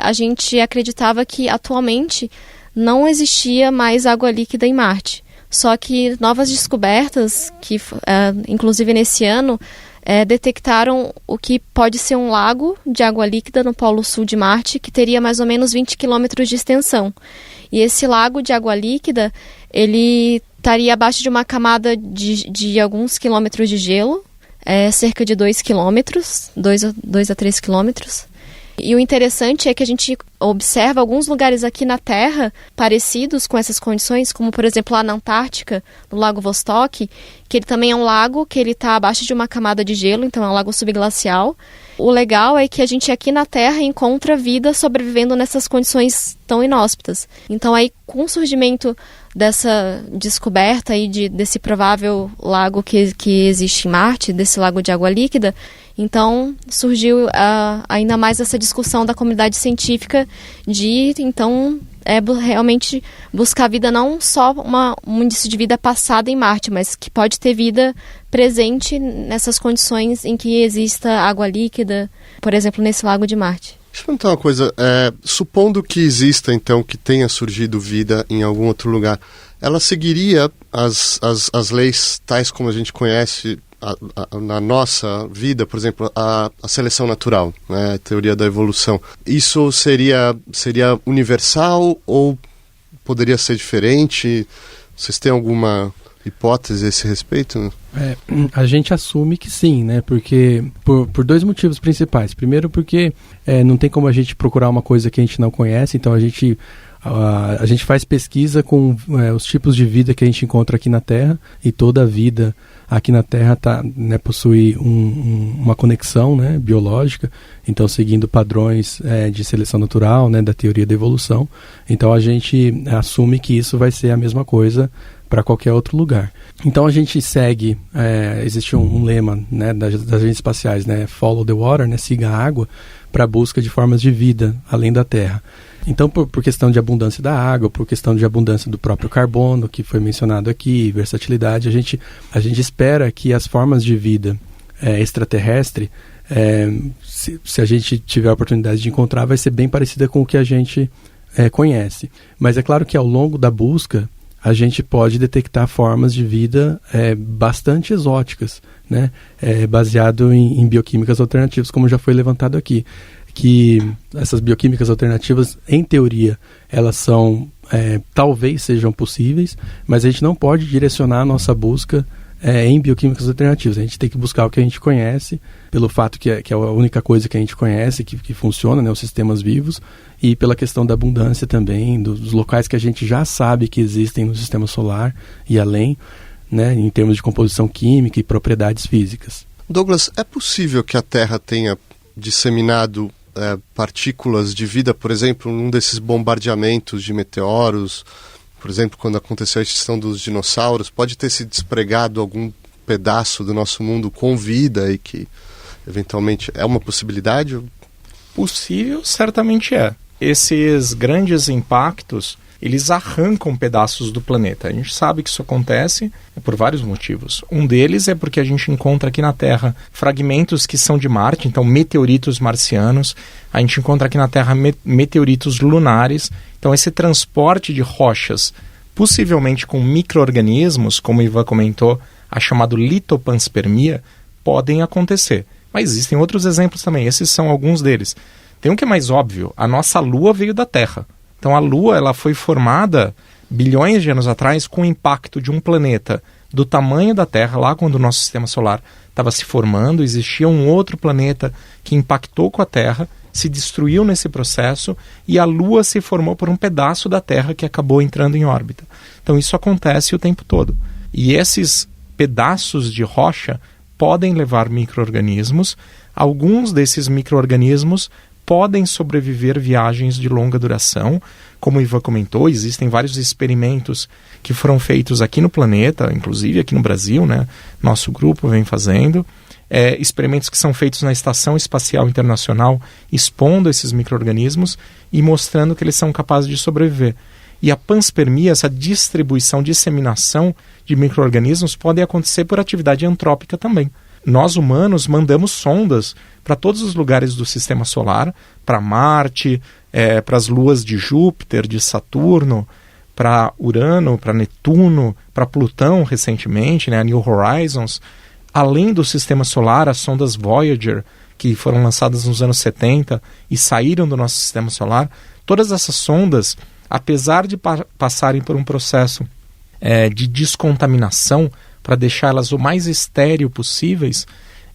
S2: a gente acreditava que atualmente não existia mais água líquida em Marte. Só que novas descobertas, que inclusive nesse ano, detectaram o que pode ser um lago de água líquida no Polo Sul de Marte, que teria mais ou menos 20 quilômetros de extensão. E esse lago de água líquida, ele estaria abaixo de uma camada de alguns quilômetros de gelo, cerca de 2 quilômetros, 2 a 3 quilômetros. E o interessante é que a gente observa alguns lugares aqui na Terra parecidos com essas condições, como por exemplo lá na Antártica, no Lago Vostok, que ele também é um lago que ele está abaixo de uma camada de gelo, então é um lago subglacial. O legal é que a gente aqui na Terra encontra vida sobrevivendo nessas condições tão inóspitas. Então aí, com o surgimento dessa descoberta aí desse provável lago que existe em Marte, desse lago de água líquida, então surgiu ainda mais essa discussão da comunidade científica de, então, realmente buscar vida, não só um índice de vida passada em Marte, mas que pode ter vida presente nessas condições em que exista água líquida, por exemplo, nesse lago de Marte.
S1: Deixa eu perguntar uma coisa, supondo que exista, então, que tenha surgido vida em algum outro lugar, ela seguiria as leis tais como a gente conhece na nossa vida, por exemplo, a seleção natural, né, a teoria da evolução. Isso seria universal ou poderia ser diferente? Vocês têm alguma hipótese a esse respeito?
S4: A gente assume que sim, né? Porque por dois motivos principais. Primeiro, porque não tem como a gente procurar uma coisa que a gente não conhece, então a gente faz pesquisa com os tipos de vida que a gente encontra aqui na Terra, e toda a vida aqui na Terra possui uma conexão, né, biológica, então seguindo padrões de seleção natural, né, da teoria da evolução. Então a gente assume que isso vai ser a mesma coisa para qualquer outro lugar. Então a gente segue, existe um lema, né, das agências espaciais, né, follow the water, né, siga a água, para a busca de formas de vida além da Terra. Então, por questão de abundância da água, por questão de abundância do próprio carbono, que foi mencionado aqui, versatilidade, a gente espera que as formas de vida extraterrestre, se a gente tiver a oportunidade de encontrar, vai ser bem parecida com o que a gente conhece. Mas é claro que ao longo da busca, a gente pode detectar formas de vida bastante exóticas, né? Baseado em bioquímicas alternativas, como já foi levantado aqui, que essas bioquímicas alternativas, em teoria, elas são, talvez sejam possíveis, mas a gente não pode direcionar a nossa busca em bioquímicas alternativas. A gente tem que buscar o que a gente conhece, pelo fato que é a única coisa que a gente conhece, que funciona, né, os sistemas vivos, e pela questão da abundância também, dos locais que a gente já sabe que existem no sistema solar e além, né, em termos de composição química e propriedades físicas.
S1: Douglas, é possível que a Terra tenha disseminado partículas de vida, por exemplo, num desses bombardeamentos de meteoros, por exemplo, quando aconteceu a extinção dos dinossauros, pode ter se despregado algum pedaço do nosso mundo com vida e que, eventualmente, é uma possibilidade?
S3: Possível, certamente é. Esses grandes impactos, eles arrancam pedaços do planeta. A gente sabe que isso acontece por vários motivos. Um deles é porque a gente encontra aqui na Terra fragmentos que são de Marte, então meteoritos marcianos. A gente encontra aqui na Terra meteoritos lunares. Então esse transporte de rochas, possivelmente com micro-organismos, como o Ivan comentou, a chamada litopanspermia, podem acontecer. Mas existem outros exemplos também. Esses são alguns deles. Tem um que é mais óbvio. A nossa Lua veio da Terra. Então a Lua ela foi formada bilhões de anos atrás com o impacto de um planeta do tamanho da Terra, lá quando o nosso sistema solar estava se formando, existia um outro planeta que impactou com a Terra, se destruiu nesse processo e a Lua se formou por um pedaço da Terra que acabou entrando em órbita. Então isso acontece o tempo todo. E esses pedaços de rocha podem levar micro-organismos. Alguns desses micro-organismos podem sobreviver viagens de longa duração. Como o Ivan comentou, existem vários experimentos que foram feitos aqui no planeta, inclusive aqui no Brasil, né? Nosso grupo vem fazendo. Experimentos que são feitos na Estação Espacial Internacional, expondo esses micro-organismos e mostrando que eles são capazes de sobreviver. E a panspermia, essa distribuição, disseminação de micro-organismos, pode acontecer por atividade antrópica também. Nós humanos mandamos sondas para todos os lugares do sistema solar, para Marte, para as luas de Júpiter, de Saturno, para Urano, para Netuno, para Plutão recentemente, né, a New Horizons. Além do sistema solar, as sondas Voyager, que foram lançadas nos anos 70 e saíram do nosso sistema solar, todas essas sondas, apesar de passarem por um processo de descontaminação, para deixá-las o mais estéril possíveis,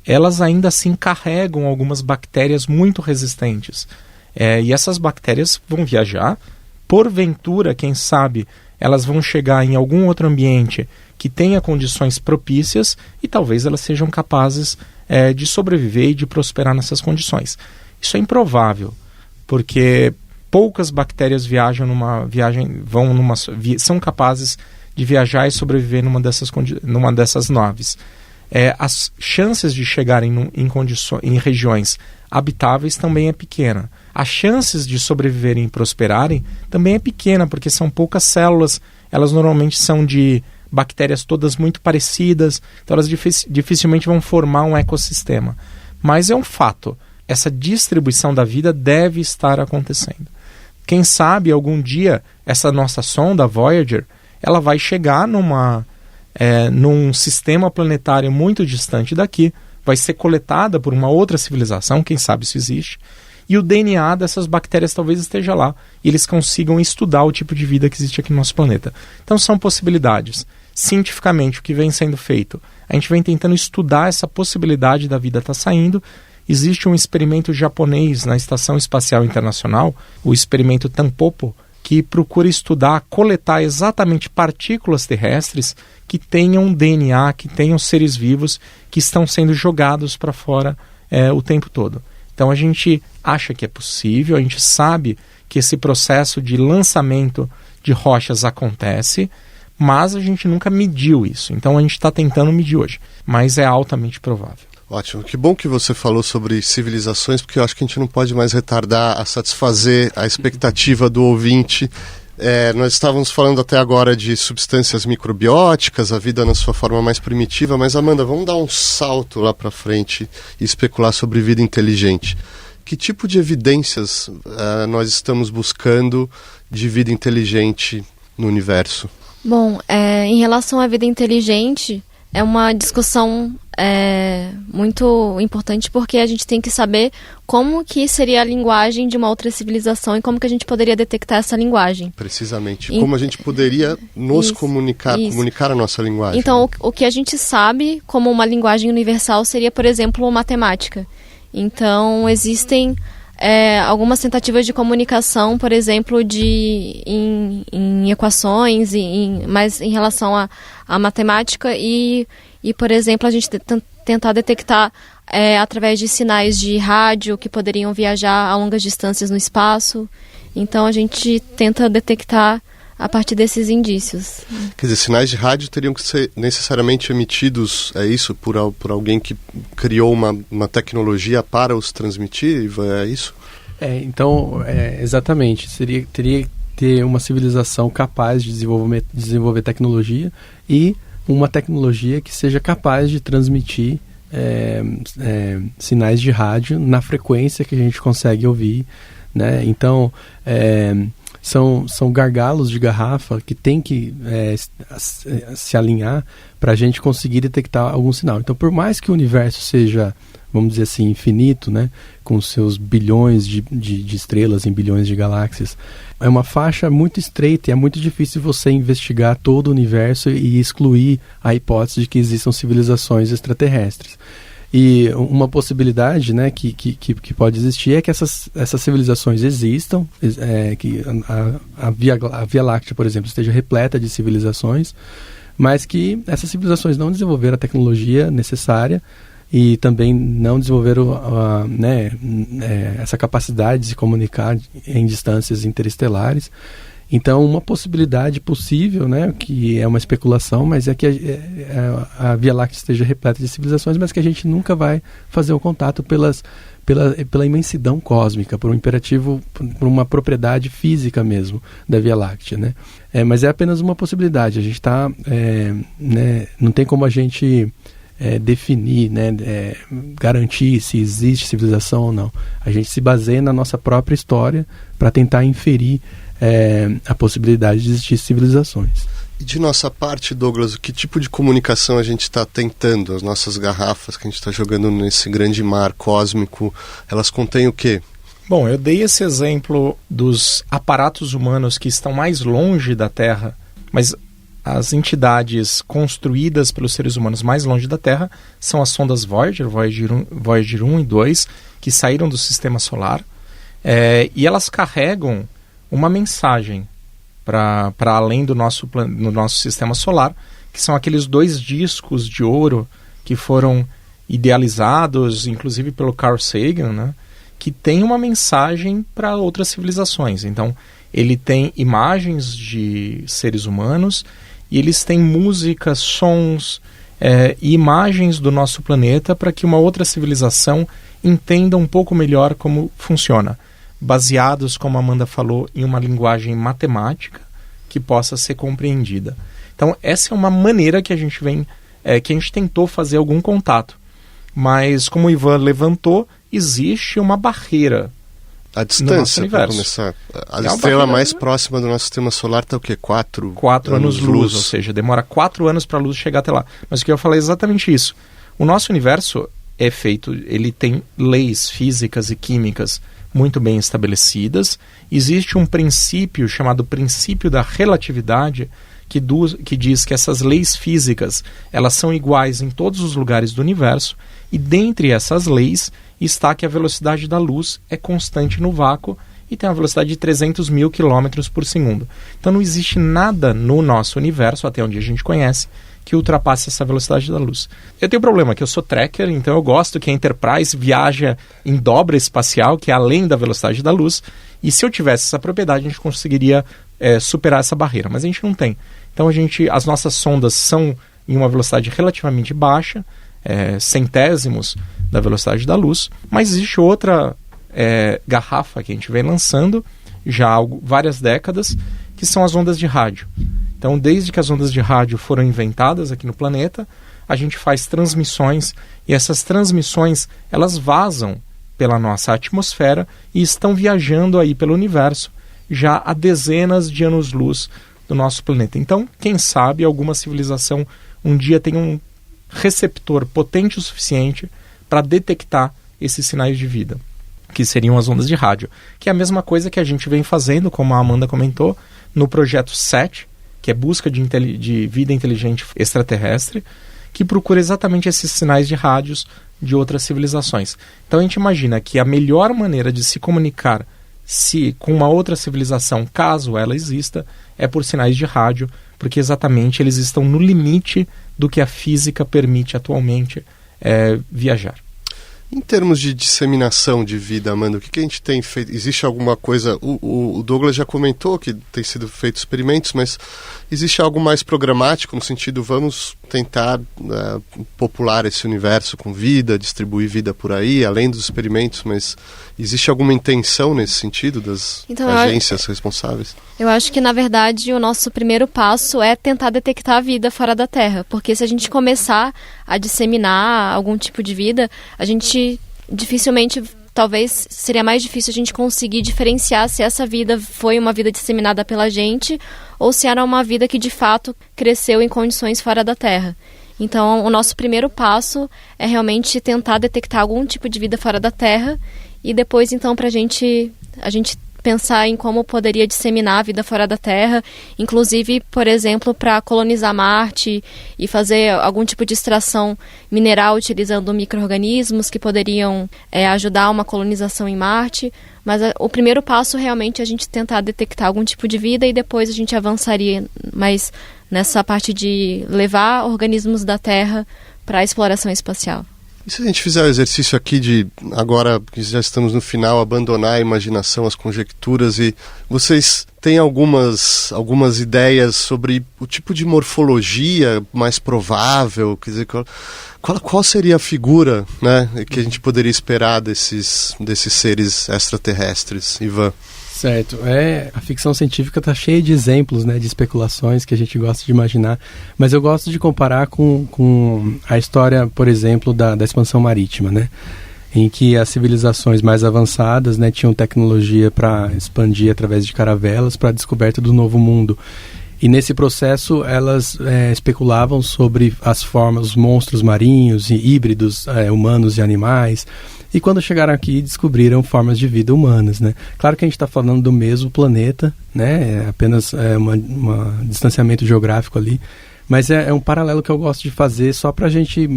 S3: elas ainda assim carregam algumas bactérias muito resistentes. E essas bactérias vão viajar, porventura, quem sabe, elas vão chegar em algum outro ambiente que tenha condições propícias e talvez elas sejam capazes de sobreviver e de prosperar nessas condições. Isso é improvável, porque poucas bactérias são capazes de viajar e sobreviver numa dessas naves. As chances de chegarem em regiões habitáveis também é pequena. As chances de sobreviverem e prosperarem também é pequena, porque são poucas células, elas normalmente são de bactérias todas muito parecidas, então elas dificilmente vão formar um ecossistema. Mas é um fato, essa distribuição da vida deve estar acontecendo. Quem sabe algum dia essa nossa sonda Voyager ela vai chegar num sistema planetário muito distante daqui, vai ser coletada por uma outra civilização, quem sabe isso existe, e o DNA dessas bactérias talvez esteja lá, e eles consigam estudar o tipo de vida que existe aqui no nosso planeta. Então são possibilidades. Cientificamente, o que vem sendo feito? A gente vem tentando estudar essa possibilidade da vida estar saindo. Existe um experimento japonês na Estação Espacial Internacional, o experimento Tampopo, que procura estudar, coletar exatamente partículas terrestres que tenham DNA, que tenham seres vivos que estão sendo jogados para fora o tempo todo. Então a gente acha que é possível, a gente sabe que esse processo de lançamento de rochas acontece, mas a gente nunca mediu isso. Então a gente está tentando medir hoje, mas é altamente provável.
S1: Ótimo, que bom que você falou sobre civilizações, porque eu acho que a gente não pode mais retardar a satisfazer a expectativa do ouvinte. Nós estávamos falando até agora de substâncias microbióticas, a vida na sua forma mais primitiva, mas Amanda, vamos dar um salto lá para frente e especular sobre vida inteligente. Que tipo de evidências nós estamos buscando de vida inteligente no universo?
S2: Bom, em relação à vida inteligente, é uma discussão muito importante, porque a gente tem que saber como que seria a linguagem de uma outra civilização e como que a gente poderia detectar essa linguagem.
S1: Precisamente. Como a gente poderia nos comunicar a nossa linguagem.
S2: Então, o que a gente sabe como uma linguagem universal seria, por exemplo, matemática. Então, existem algumas tentativas de comunicação, por exemplo, em equações, mas em relação à matemática e, por exemplo, a gente tentar detectar através de sinais de rádio que poderiam viajar a longas distâncias no espaço. Então, a gente tenta detectar a partir desses indícios.
S1: Quer dizer, sinais de rádio teriam que ser necessariamente emitidos, é isso, por alguém que criou uma tecnologia para os transmitir, é isso?
S4: Então, exatamente. Teria que ter uma civilização capaz de desenvolver tecnologia e uma tecnologia que seja capaz de transmitir sinais de rádio na frequência que a gente consegue ouvir, né? Então, são gargalos de garrafa que tem que se alinhar para a gente conseguir detectar algum sinal. Então, por mais que o universo seja, vamos dizer assim, infinito, né, com seus bilhões de estrelas em bilhões de galáxias, é uma faixa muito estreita e é muito difícil você investigar todo o universo e excluir a hipótese de que existam civilizações extraterrestres. E uma possibilidade, né, que pode existir é que essas civilizações existam, que a Via Láctea, por exemplo, esteja repleta de civilizações, mas que essas civilizações não desenvolveram a tecnologia necessária e também não desenvolveram essa capacidade de se comunicar em distâncias interestelares. Então, uma possibilidade possível, né, que é uma especulação, mas é que a Via Láctea esteja repleta de civilizações, mas que a gente nunca vai fazer um contato pela imensidão cósmica, por um imperativo, por uma propriedade física mesmo da Via Láctea, né? Mas é apenas uma possibilidade. A gente está, não tem como a gente definir, né, garantir se existe civilização ou não. A gente se baseia na nossa própria história para tentar inferir a possibilidade de existir civilizações.
S1: E de nossa parte, Douglas, que tipo de comunicação a gente está tentando? As nossas garrafas que a gente está jogando nesse grande mar cósmico, elas contêm o quê?
S3: Bom, eu dei esse exemplo dos aparatos humanos que estão mais longe da Terra, mas as entidades construídas pelos seres humanos mais longe da Terra são as sondas Voyager 1 e 2, que saíram do Sistema Solar, e elas carregam uma mensagem para além do nosso Sistema Solar, que são aqueles 2 discos de ouro que foram idealizados, inclusive pelo Carl Sagan, né, que tem uma mensagem para outras civilizações. Então, ele tem imagens de seres humanos e eles têm músicas, sons e imagens do nosso planeta para que uma outra civilização entenda um pouco melhor como funciona, baseados, como a Amanda falou, em uma linguagem matemática que possa ser compreendida. Então, essa é uma maneira que a gente que a gente tentou fazer algum contato. Mas, como o Ivan levantou, existe uma barreira.
S1: A distância, para começar. A estrela mais próxima do nosso sistema solar está o quê? 4
S3: anos-luz, ou seja, demora 4 anos para a luz chegar até lá. Mas o que eu falei é exatamente isso. O nosso universo é feito, ele tem leis físicas e químicas muito bem estabelecidas. Existe um princípio chamado princípio da relatividade que diz que essas leis físicas elas são iguais em todos os lugares do universo, e dentre essas leis está que a velocidade da luz é constante no vácuo e tem uma velocidade de 300 mil quilômetros por segundo. Então não existe nada no nosso universo, até onde a gente conhece, que ultrapasse essa velocidade da luz. Eu tenho um problema, que eu sou tracker, então eu gosto que a Enterprise viaja em dobra espacial, que é além da velocidade da luz, e se eu tivesse essa propriedade, a gente conseguiria superar essa barreira, mas a gente não tem. Então as nossas sondas são em uma velocidade relativamente baixa, centésimos da velocidade da luz, mas existe outra garrafa que a gente vem lançando já há várias décadas, que são as ondas de rádio. Então, desde que as ondas de rádio foram inventadas aqui no planeta, a gente faz transmissões, e essas transmissões, elas vazam pela nossa atmosfera e estão viajando aí pelo universo já há dezenas de anos-luz do nosso planeta. Então, quem sabe alguma civilização um dia tenha um receptor potente o suficiente para detectar esses sinais de vida, que seriam as ondas de rádio, que é a mesma coisa que a gente vem fazendo, como a Amanda comentou, no projeto SET, que é busca de vida inteligente extraterrestre, que procura exatamente esses sinais de rádios de outras civilizações. Então a gente imagina que a melhor maneira de se comunicar com uma outra civilização, caso ela exista, é por sinais de rádio, porque exatamente eles estão no limite do que a física permite atualmente viajar.
S1: Em termos de disseminação de vida, Amanda, o que a gente tem feito? Existe alguma coisa... O Douglas já comentou que tem sido feito experimentos, mas existe algo mais programático, no sentido, vamos tentar popular esse universo com vida, distribuir vida por aí, além dos experimentos, mas existe alguma intenção nesse sentido das agências responsáveis?
S2: Eu acho que, na verdade, o nosso primeiro passo é tentar detectar a vida fora da Terra, porque se a gente começar a disseminar algum tipo de vida, a gente dificilmente, talvez seria mais difícil a gente conseguir diferenciar se essa vida foi uma vida disseminada pela gente ou se era uma vida que de fato cresceu em condições fora da Terra. Então, o nosso primeiro passo é realmente tentar detectar algum tipo de vida fora da Terra e depois, então, a gente pensar em como poderia disseminar a vida fora da Terra, inclusive, por exemplo, para colonizar Marte e fazer algum tipo de extração mineral utilizando micro-organismos que poderiam ajudar uma colonização em Marte. Mas o primeiro passo realmente é a gente tentar detectar algum tipo de vida e depois a gente avançaria mais nessa parte de levar organismos da Terra para a exploração espacial.
S1: E se a gente fizer o exercício aqui de, agora que já estamos no final, abandonar a imaginação, as conjecturas, e vocês têm algumas ideias sobre o tipo de morfologia mais provável, quer dizer, qual seria a figura, né, que a gente poderia esperar desses seres extraterrestres, Ivan?
S4: Certo. A ficção científica está cheia de exemplos, né, de especulações que a gente gosta de imaginar, mas eu gosto de comparar com a história, por exemplo, da expansão marítima, né, em que as civilizações mais avançadas, né, tinham tecnologia para expandir através de caravelas para a descoberta do novo mundo. E nesse processo elas especulavam sobre as formas, os monstros marinhos e híbridos humanos e animais. E quando chegaram aqui, descobriram formas de vida humanas, né? Claro que a gente está falando do mesmo planeta, né? É apenas um distanciamento geográfico ali. Mas é um paralelo que eu gosto de fazer só para a gente,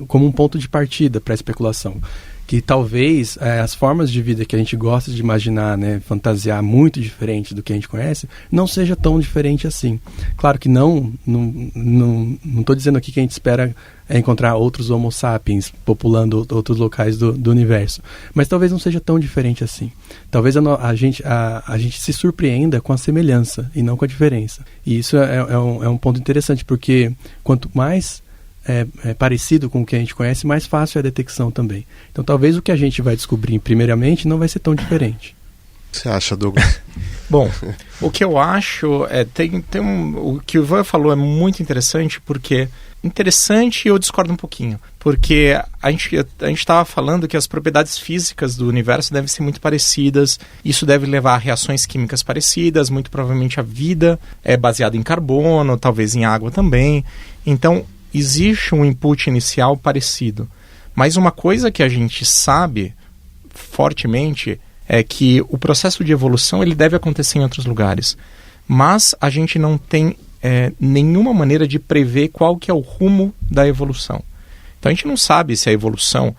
S4: como um ponto de partida para a especulação. Que talvez as formas de vida que a gente gosta de imaginar, né, fantasiar muito diferente do que a gente conhece, não seja tão diferente assim. Claro que não estou dizendo aqui que a gente espera encontrar outros Homo sapiens populando outros locais do universo, mas talvez não seja tão diferente assim. Talvez a gente se surpreenda com a semelhança e não com a diferença. E isso é um ponto interessante, porque quanto mais parecido com o que a gente conhece, mais fácil é a detecção também. Então talvez o que a gente vai descobrir primeiramente não vai ser tão diferente.
S1: O que você acha, Douglas?
S3: Bom, o que eu acho o que o Ivan falou é muito interessante, porque interessante, eu discordo um pouquinho, porque a gente estava falando que as propriedades físicas do universo devem ser muito parecidas, isso deve levar a reações químicas parecidas, muito provavelmente a vida é baseada em carbono, talvez em água também. Então existe um input inicial parecido, mas uma coisa que a gente sabe fortemente é que o processo de evolução ele deve acontecer em outros lugares, mas a gente não tem nenhuma maneira de prever qual que é o rumo da evolução. Então a gente não sabe se a evolução...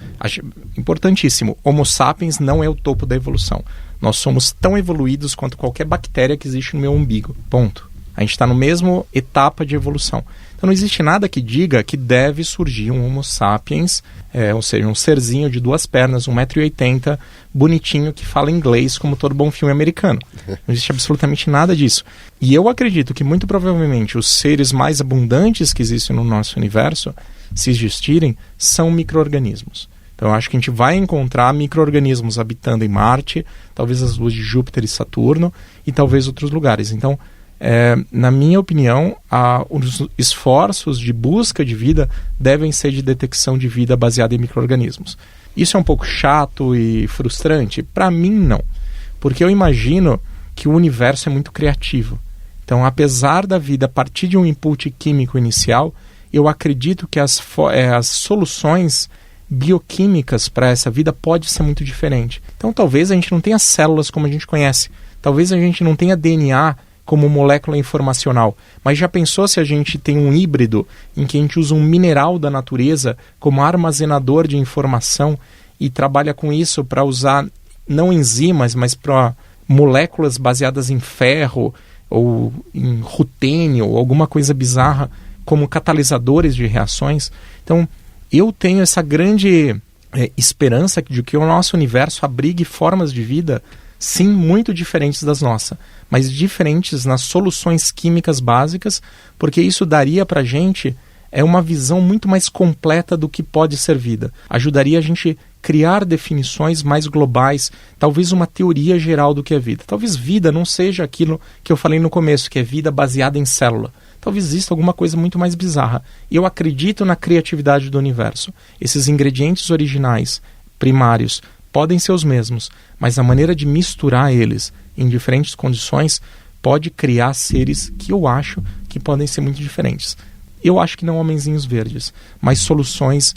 S3: Importantíssimo, Homo sapiens não é o topo da evolução. Nós somos tão evoluídos quanto qualquer bactéria que existe no meu umbigo. Ponto. A gente está na mesma etapa de evolução. Então não existe nada que diga que deve surgir um Homo sapiens, ou seja, um serzinho de 2 pernas, 1,80 m, bonitinho, que fala inglês como todo bom filme americano. Não existe absolutamente nada disso. E eu acredito que muito provavelmente os seres mais abundantes que existem no nosso universo, se existirem, são micro-organismos. Então eu acho que a gente vai encontrar micro-organismos habitando em Marte, talvez as luas de Júpiter e Saturno, e talvez outros lugares. Então, na minha opinião, os esforços de busca de vida devem ser de detecção de vida baseada em micro-organismos. Isso é um pouco chato e frustrante? Para mim, não. Porque eu imagino que o universo é muito criativo. Então, apesar da vida partir de um input químico inicial, eu acredito que as soluções bioquímicas para essa vida pode ser muito diferente. Então talvez a gente não tenha células como a gente conhece, talvez a gente não tenha DNA como molécula informacional, mas já pensou se a gente tem um híbrido em que a gente usa um mineral da natureza como armazenador de informação e trabalha com isso para usar não enzimas, mas para moléculas baseadas em ferro ou em rutênio ou alguma coisa bizarra como catalisadores de reações. Então eu tenho essa grande esperança de que o nosso universo abrigue formas de vida, sim, muito diferentes das nossas, mas diferentes nas soluções químicas básicas, porque isso daria para a gente uma visão muito mais completa do que pode ser vida. Ajudaria a gente criar definições mais globais, talvez uma teoria geral do que é vida. Talvez vida não seja aquilo que eu falei no começo, que é vida baseada em célula. Talvez exista alguma coisa muito mais bizarra. Eu acredito na criatividade do universo. Esses ingredientes originais, primários, podem ser os mesmos, mas a maneira de misturar eles em diferentes condições pode criar seres que eu acho que podem ser muito diferentes. Eu acho que não homenzinhos verdes, mas soluções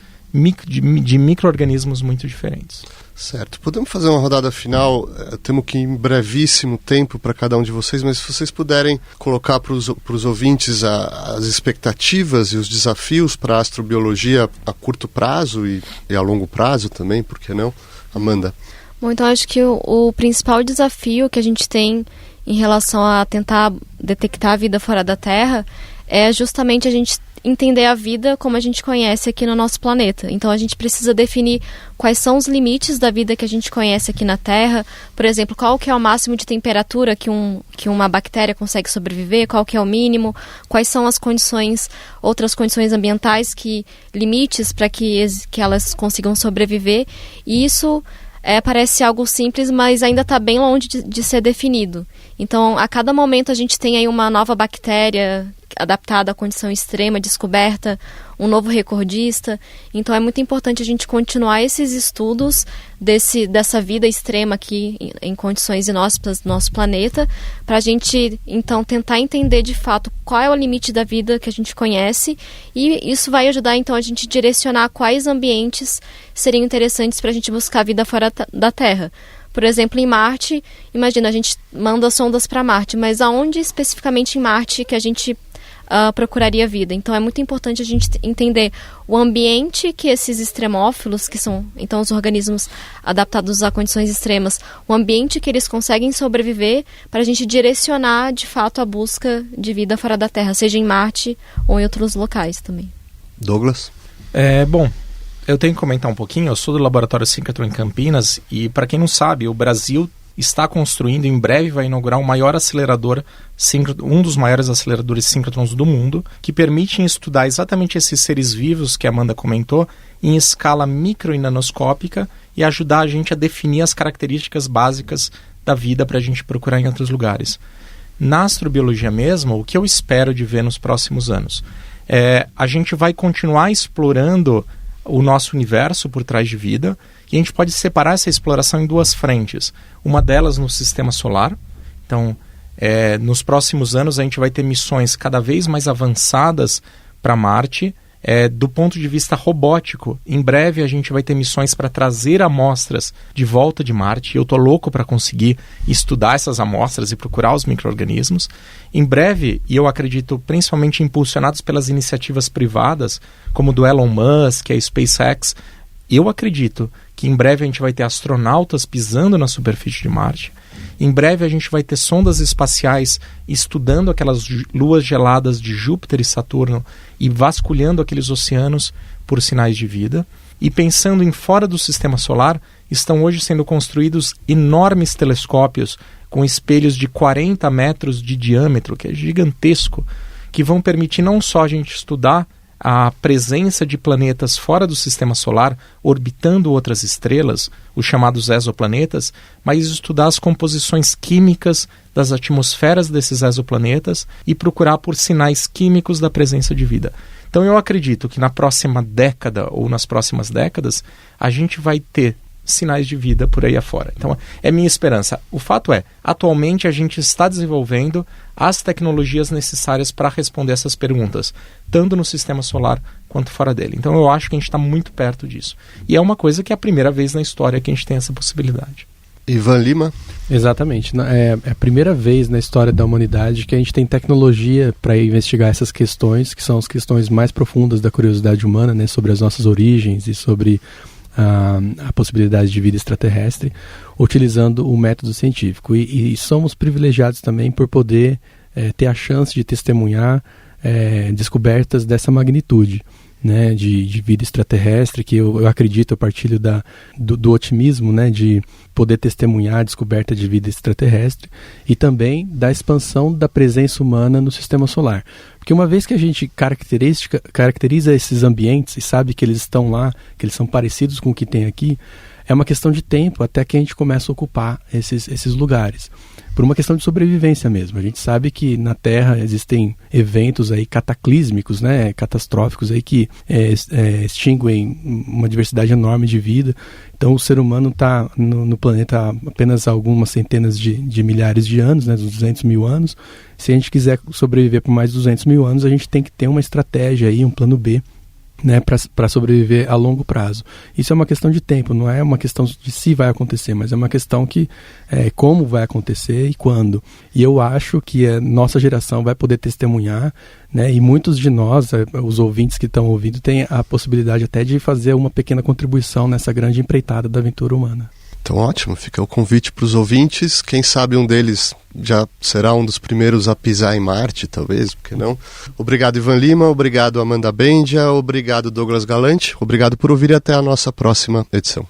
S3: de micro-organismos muito diferentes.
S1: Certo. Podemos fazer uma rodada final? Temos que em brevíssimo tempo para cada um de vocês, mas se vocês puderem colocar para os ouvintes as expectativas e os desafios para a astrobiologia a curto prazo e a longo prazo também, por que não? Amanda.
S2: Bom, então acho que o principal desafio que a gente tem em relação a tentar detectar a vida fora da Terra é justamente a gente entender a vida como a gente conhece aqui no nosso planeta. Então a gente precisa definir quais são os limites da vida que a gente conhece aqui na Terra. Por exemplo, qual que é o máximo de temperatura que uma bactéria consegue sobreviver, qual que é o mínimo, quais são as condições, outras condições ambientais, limites para que elas consigam sobreviver. E isso parece algo simples, mas ainda está bem longe de ser definido. Então, a cada momento a gente tem aí uma nova bactéria adaptada à condição extrema, descoberta, um novo recordista. Então é muito importante a gente continuar esses estudos dessa vida extrema aqui em condições inóspitas do nosso planeta, para a gente então tentar entender de fato qual é o limite da vida que a gente conhece, e isso vai ajudar então a gente direcionar quais ambientes seriam interessantes para a gente buscar vida fora da Terra. Por exemplo, em Marte, imagina, a gente manda sondas para Marte, mas aonde especificamente em Marte que a gente procuraria vida? Então é muito importante a gente entender o ambiente que esses extremófilos, que são então os organismos adaptados a condições extremas, o ambiente que eles conseguem sobreviver, para a gente direcionar de fato a busca de vida fora da Terra, seja em Marte ou em outros locais também.
S1: Douglas?
S3: Bom, eu tenho que comentar um pouquinho. Eu sou do Laboratório Síncrotron em Campinas e, para quem não sabe, o Brasil está construindo, em breve vai inaugurar um dos maiores aceleradores síncrotrons do mundo, que permitem estudar exatamente esses seres vivos que a Amanda comentou em escala micro e nanoscópica e ajudar a gente a definir as características básicas da vida para a gente procurar em outros lugares. Na astrobiologia mesmo, o que eu espero de ver nos próximos anos? A gente vai continuar explorando o nosso universo por trás de vida, e a gente pode separar essa exploração em duas frentes. Uma delas no sistema solar. Então, nos próximos anos a gente vai ter missões cada vez mais avançadas para Marte, do ponto de vista robótico. Em breve a gente vai ter missões para trazer amostras de volta de Marte. Eu estou louco para conseguir estudar essas amostras e procurar os micro-organismos. Em breve, e eu acredito principalmente impulsionados pelas iniciativas privadas, como do Elon Musk, a SpaceX, eu acredito que em breve a gente vai ter astronautas pisando na superfície de Marte. Em breve a gente vai ter sondas espaciais estudando aquelas luas geladas de Júpiter e Saturno e vasculhando aqueles oceanos por sinais de vida. E pensando em fora do sistema solar, estão hoje sendo construídos enormes telescópios com espelhos de 40 metros de diâmetro, que é gigantesco, que vão permitir não só a gente estudar a presença de planetas fora do sistema solar, orbitando outras estrelas, os chamados exoplanetas, mas estudar as composições químicas das atmosferas desses exoplanetas e procurar por sinais químicos da presença de vida. Então eu acredito que na próxima década ou nas próximas décadas a gente vai ter sinais de vida por aí afora. Então, é minha esperança. O fato é, atualmente a gente está desenvolvendo as tecnologias necessárias para responder essas perguntas, tanto no sistema solar quanto fora dele. Então, eu acho que a gente está muito perto disso. E é uma coisa que é a primeira vez na história que a gente tem essa possibilidade.
S1: Ivan Lima?
S4: Exatamente. É a primeira vez na história da humanidade que a gente tem tecnologia para investigar essas questões, que são as questões mais profundas da curiosidade humana, né, sobre as nossas origens e sobre a possibilidade de vida extraterrestre, utilizando o método científico. E somos privilegiados também por poder ter a chance de testemunhar descobertas dessa magnitude, né, de vida extraterrestre, que eu acredito, eu partilho do otimismo, né, de poder testemunhar a descoberta de vida extraterrestre e também da expansão da presença humana no sistema solar. Porque uma vez que a gente caracteriza esses ambientes e sabe que eles estão lá, que eles são parecidos com o que tem aqui, é uma questão de tempo até que a gente comece a ocupar esses lugares. Por uma questão de sobrevivência mesmo. A gente sabe que na Terra existem eventos aí cataclísmicos, né, catastróficos aí que extinguem uma diversidade enorme de vida. Então o ser humano está no planeta há apenas algumas centenas de milhares de anos, né, uns 200 mil anos. Se a gente quiser sobreviver por mais 200 mil anos, a gente tem que ter uma estratégia aí, um plano B, né, para sobreviver a longo prazo. Isso é uma questão de tempo, não é uma questão de se vai acontecer, mas é uma questão que como vai acontecer e quando. E eu acho que a nossa geração vai poder testemunhar, né, e muitos de nós, os ouvintes que estão ouvindo, têm a possibilidade até de fazer uma pequena contribuição nessa grande empreitada da aventura humana.
S1: Então ótimo, fica o convite para os ouvintes, quem sabe um deles já será um dos primeiros a pisar em Marte, talvez, por que não? Obrigado, Ivan Lima, obrigado, Amanda Bendia, obrigado, Douglas Galante, obrigado por ouvir e até a nossa próxima edição.